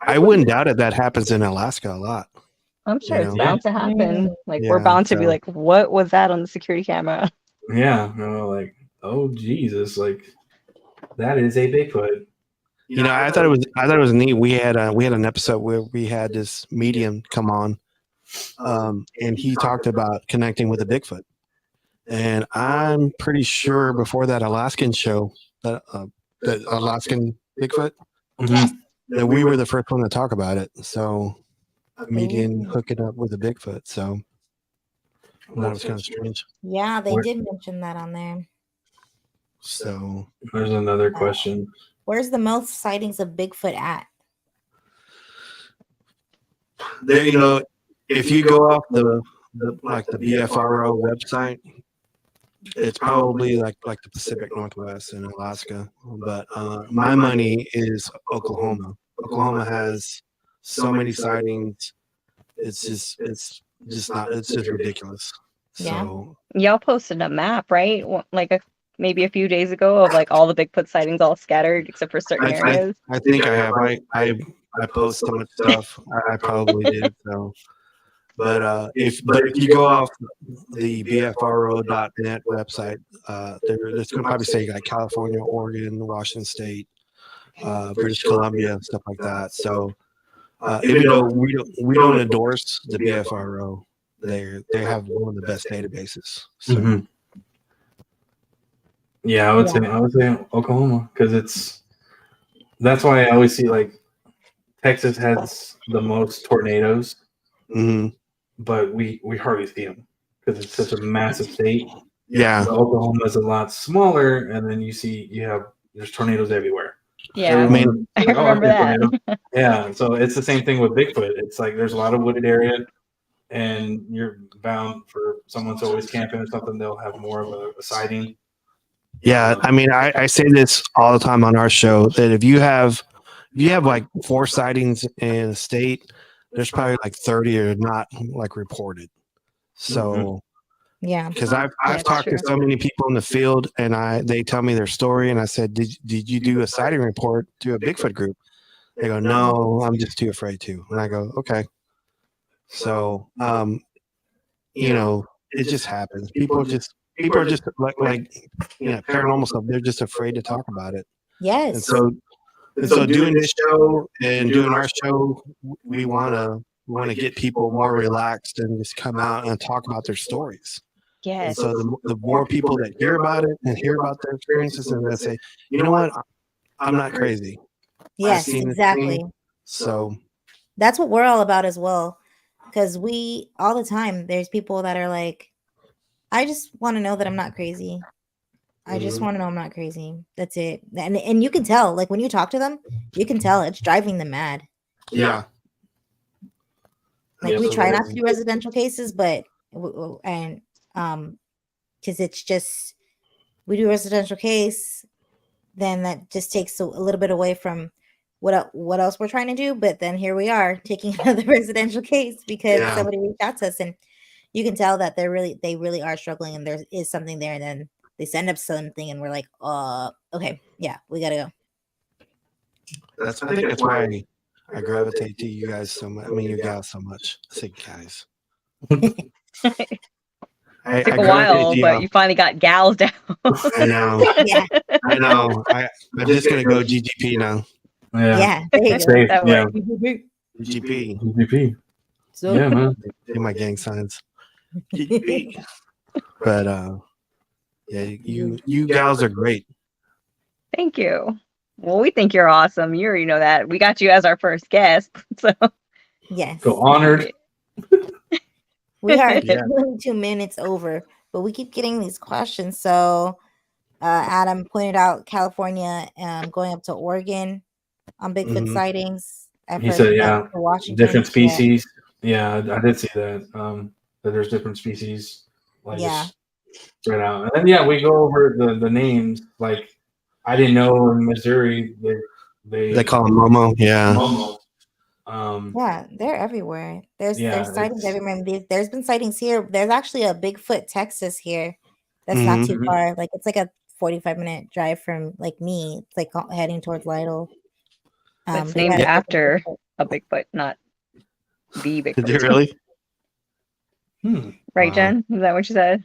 I wouldn't doubt it. That happens in Alaska a lot. I'm sure it's bound to happen. Like we're bound to be like, what was that on the security camera? Yeah, like, oh Jesus, like that is a Bigfoot. I thought it was neat. We had an episode where we had this medium come on, and he talked about connecting with a Bigfoot. And I'm pretty sure before that Alaskan show, that Alaskan Bigfoot, that we were the first one to talk about it. So a medium hooking up with a Bigfoot. So that was kind of strange. Yeah, they did mention that on there. So there's another question. Where's the most sightings of Bigfoot at? There, if you go off the BFRO website, it's probably like the Pacific Northwest in Alaska. But my money is Oklahoma. Oklahoma has so many sightings. It's just ridiculous. So y'all posted a map, right? Like maybe a few days ago of like all the Bigfoot sightings all scattered except for certain areas. I think I have. I post so much stuff. I probably did. So, but if you go off the BFRO.net website, it's going to probably say like California, Oregon, Washington State, British Columbia, stuff like that. So even though we don't endorse the BFRO, they have one of the best databases. So. Yeah, I would say Oklahoma because that's why I always see like Texas has the most tornadoes, but we hardly see them because it's such a massive state. Yeah, so Oklahoma is a lot smaller, and then there's tornadoes everywhere. Yeah, I mean, I remember that. Yeah, so it's the same thing with Bigfoot. It's like there's a lot of wooded area, and you're bound for someone's always camping or something. They'll have more of a sighting. Yeah, I mean, I say this all the time on our show that if you have like 4 sightings in a state, there's probably like 30 are not like reported. So yeah, because I've talked to so many people in the field, and they tell me their story, and I said, did you do a sighting report to a Bigfoot group? They go, no, I'm just too afraid to. And I go, okay. So it just happens. People are just like paranormal stuff. They're just afraid to talk about it. Yes. And so doing this show and doing our show, we want to get people more relaxed and just come out and talk about their stories. And Yes. so the more people that hear about it and hear about their experiences, and they say, you know what, I'm not crazy. Yes, seen this exactly. thing. So That's what we're all about as well. Because we all the time, there's people that are like, I just want to know that I'm not crazy. I just want to know I'm not crazy. That's it. And you can tell, like when you talk to them, you can tell it's driving them mad. yeah. Like we try not to do residential cases, but because it's just we do a residential case, then that just takes a little bit away from what else we're trying to do. But then here we are taking another residential case because somebody reached out to us, and you can tell that they really are struggling, and there is something there. And then they send up something, and we're like, okay, yeah, we gotta go. I think that's why I gravitate to you guys so much. I mean, you gals so much. I say guys. It took a while, but you finally got gals down. I know. Yeah. I know. I'm just gonna go GGP now. Yeah. There you go. Safe, That yeah. GGP. GGP. So, Yeah, man. Do my gang signs. GGP. But yeah, you gals are great. Thank you. Well, we think you're awesome. You already know that. We got you as our first guest. So yes. Feel honored. We are Yeah. 22 minutes over, but we keep getting these questions. So Adam pointed out California, going up to Oregon on Bigfoot sightings. He said, yeah, Washington, different species. Yeah, I did see that. That there's different species, like just spread out. And then yeah, we go over the names. Like I didn't know in Missouri they call them Momo. Yeah. Momo. Yeah, they're everywhere. There's Yeah, sightings everywhere. I mean, there's been sightings here. There's actually a Bigfoot, Texas here. That's not too far. Like it's like a 45-minute drive from like me. It's like heading towards Lytle. it's named after a Bigfoot, not the Did Bigfoot. you really? Right, Wow. Jen? Is that what you said?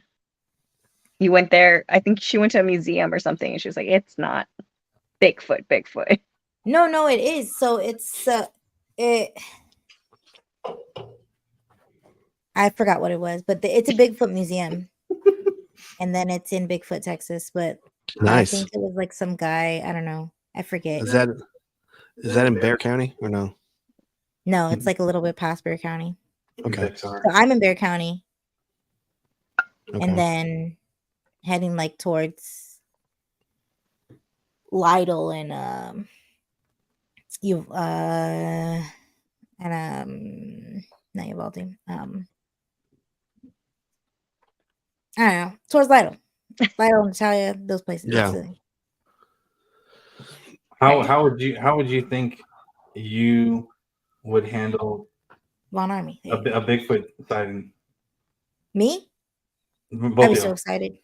You went there. I think she went to a museum or something, and she was like, "It's not Bigfoot. Bigfoot." No, it is. So it's it. I forgot what it was, but it's a Bigfoot museum, and then it's in Bigfoot, Texas. But Nice. I think it was like some guy. I don't know. I forget. Is that in Bear County or no? No, it's like a little bit past Bear County. Okay. So I'm in Bear County, Okay. and then heading like towards Lytle and not Uvalde. I don't know, towards Lytle, Natalia, those places. Yeah. How would you think you would handle Von Army. a Bigfoot sighting? Me? Both I'd be of so you. excited.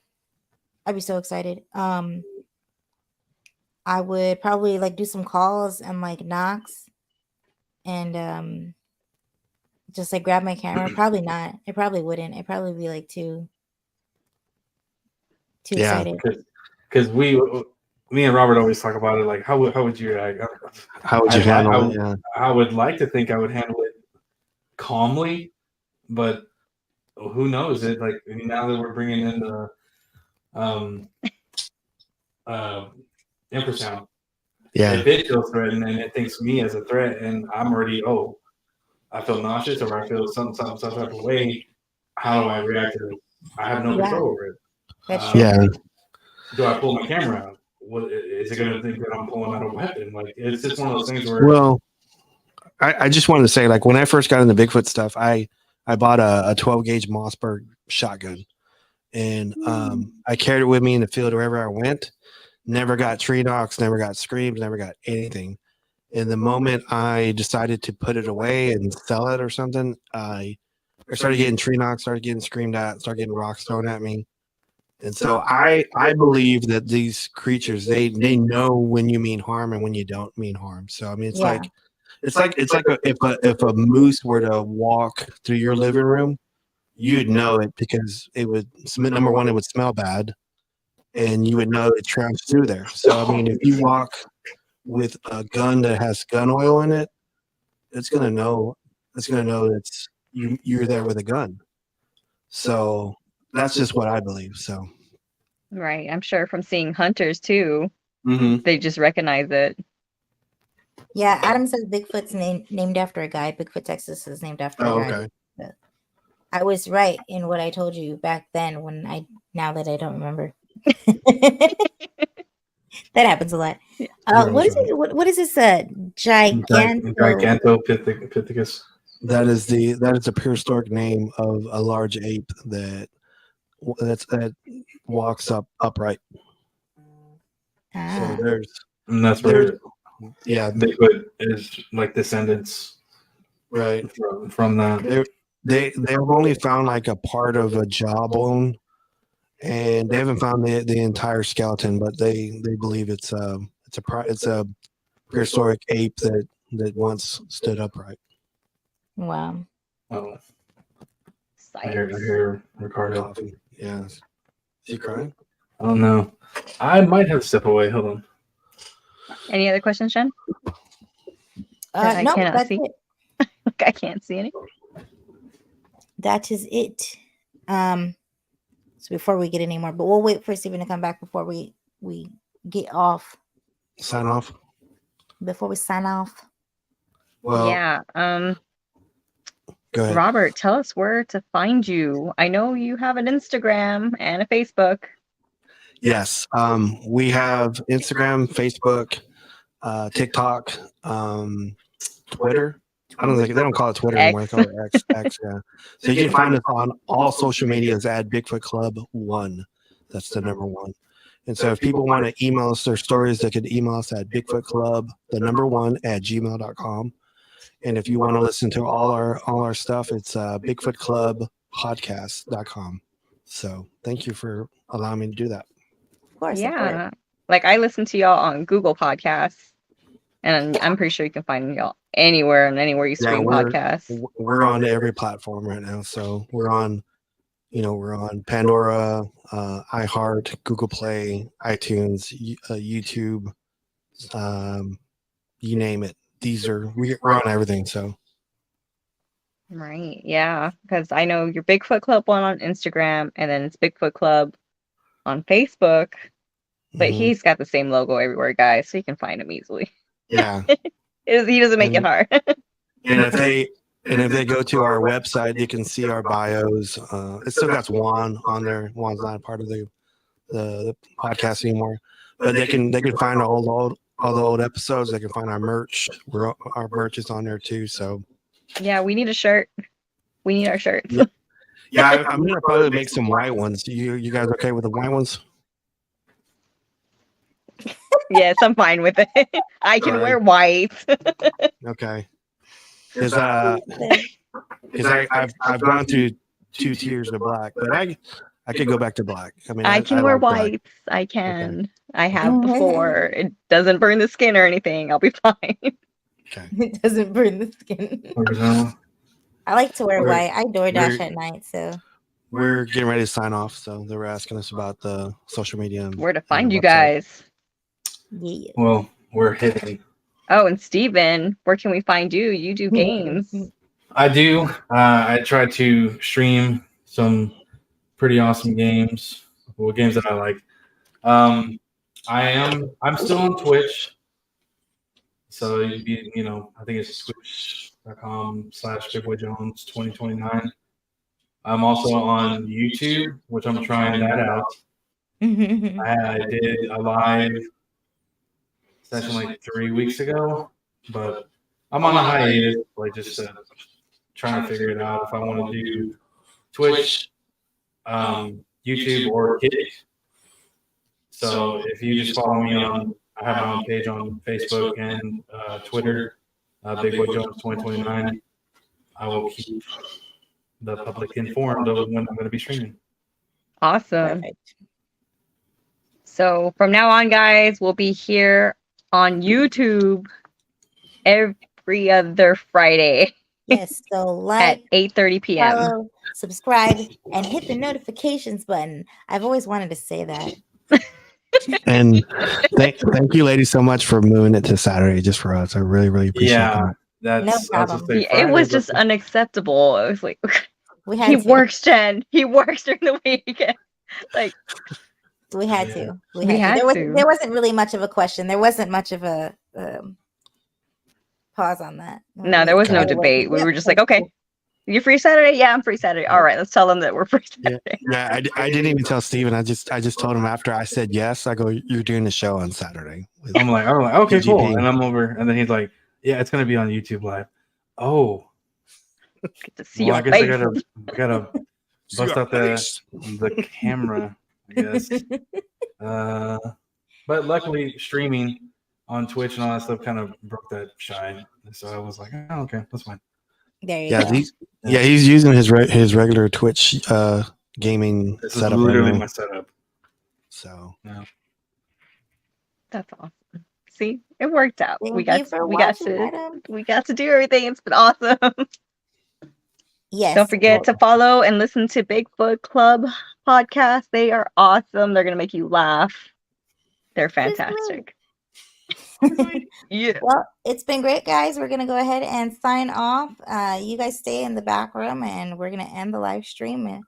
I would probably like do some calls and like knocks and just like grab my camera. Probably not. It probably wouldn't. It'd probably be like too excited. Because me and Robert always talk about it. Like, how would you react? How would you handle it? Yeah. I would like to think I would handle it calmly, but who knows? It like now that we're bringing in the infrasound. Yeah. If it feels threatened and it thinks me as a threat, and I'm already I feel nauseous or I feel some type of way. How do I react to it? I have no control over it. That's true. Yeah. Do I pull my camera out? What is it going to think that I'm pulling out a weapon? Like it's just one of those things where. Well, I just wanted to say, like when I first got into Bigfoot stuff, I bought a 12 gauge Mossberg shotgun, and I carried it with me in the field wherever I went. Never got tree knocks, never got screams, never got anything. And the moment I decided to put it away and sell it or something, I started getting tree knocks, started getting screamed at, started getting rocks thrown at me. And so I believe that these creatures, they know when you mean harm and when you don't mean harm. So I mean, it's like if a moose were to walk through your living room, you'd know it because it would, number one, it would smell bad, and you would know it trounced through there. So I mean, if you walk with a gun that has gun oil in it, it's gonna know. It's gonna know that you're there with a gun. So that's just what I believe. So Right. I'm sure from seeing hunters too, Mm-hmm. they just recognize it. Yeah, Adam says Bigfoot's named after a guy. Bigfoot, Texas is named after a guy. okay. I was right in what I told you back then now that I don't remember. That happens a lot. What is it? What is this? Gigantopithecus. That is the prehistoric name of a large ape that walks upright. So And that's where Bigfoot is like descendants right from that. They've only found like a part of a jawbone, and they haven't found the entire skeleton, but they believe it's a prehistoric ape that once stood upright. Wow. Oh, I hear Ricardo. Coffee. Yeah. Is he crying? I don't know. I might have to step away. Hold on. Any other questions, Jen? I No, cannot that's see. it. I can't see any. That is it. So before we get any more, but we'll wait for Stephen to come back before we get off. Sign off. Before we sign off. Well, yeah. Go ahead. Robert, tell us where to find you. I know you have an Instagram and a Facebook. Yes. We have Instagram, Facebook, TikTok, Twitter. I don't think they don't call it Twitter anymore. They call it X. Yeah. So you can find us on all social medias at Bigfoot Club 1. That's the number 1. And so if people want to email us their stories, they could email us at bigfootclub1@gmail.com. And if you want to listen to all our stuff, it's bigfootclubpodcast.com. So thank you for allowing me to do that. Of course. Yeah. Like I listen to y'all on Google Podcasts, and I'm pretty sure you can find y'all anywhere you stream podcasts. We're on every platform right now. So we're on Pandora, iHeart, Google Play, iTunes, YouTube, you name it. We're on everything. So right, yeah, because I know your Bigfoot Club one on Instagram, and then it's Bigfoot Club on Facebook, but he's got the same logo everywhere, guys, so you can find him easily. Yeah, he doesn't make it hard. And if they go to our website, you can see our bios. It still got Juan on there. Juan's not part of the podcast anymore, but they can find all the old episodes. They can find our merch. Our merch is on there too. So yeah, we need a shirt. We need our shirts. Yeah, I'm gonna probably make some white ones. You guys okay with the white ones? Yes, I'm fine with it. I can wear white. Okay. Because I've gone through 2 tiers of black, but I could go back to black. I mean, I can wear like whites. I can. Okay. I have before. It doesn't burn the skin or anything. I'll be fine. Okay. It doesn't burn the skin. I like to wear white. I DoorDash at night, so. We're getting ready to sign off, so they were asking us about the social media. Where to find you guys. Yeah. Well, we're hitting. Oh, and Steven, where can we find you? You do games. I do. I try to stream some pretty awesome games. Well, games that I like. I'm still on Twitch. So I think it's twitch.com/BigBoyJones2029. I'm also on YouTube, which I'm trying that out. I did a live session like 3 weeks ago, but I'm on a hiatus, just trying to figure it out if I want to do Twitch, YouTube, or Kick. So if you just follow me I have my own page on Facebook and Twitter, BigBoyJones2029. I will keep the public informed of when I'm going to be streaming. Awesome. Perfect. So from now on, guys, we'll be here on YouTube every other Friday. Yes, so like at 8:30 p.m. Follow, subscribe, and hit the notifications button. I've always wanted to say that. And thank you, ladies, so much for moving it to Saturday just for us. I really, really appreciate that. No problem. It was just unacceptable. I was like, We had He to. works, Jen. He works during the week. Like We had Yeah. to. We had to. There wasn't really much of a question. There wasn't much of a pause on that. No, there was no Right away. debate. We Yep, were just that's like, okay, cool. you free Saturday? Yeah, I'm free Saturday. All right, let's tell them that we're free Yeah, Saturday. yeah. I didn't even tell Steven. I just told him after I said yes. I go, you're doing the show on Saturday. with I'm like, okay, cool. BGP. And I'm over, and then he's like, yeah, it's gonna be on YouTube Live. Oh, Get to see well, I your guess face. I gotta bust out the camera, I guess. But luckily, streaming on Twitch and all that stuff kind of broke that shine. So I was like, oh, okay, that's fine. There you Yeah, go. he's using his regular Twitch gaming This is setup right literally now. my setup. So That's awesome. See, it worked out. Thank we you got for we got watching, to madam. we got to do everything. It's been awesome. Yes. Don't forget to follow and listen to Bigfoot Club podcast. They are awesome. They're gonna make you laugh. They're fantastic. Yeah. Well, it's been great, guys. We're gonna go ahead and sign off. You guys stay in the back room, and we're gonna end the live stream. And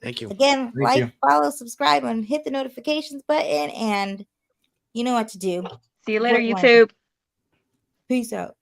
thank you. again, Thank like, you. follow, subscribe, and hit the notifications button. And you know what to do. See you later, Support one. YouTube. Peace out.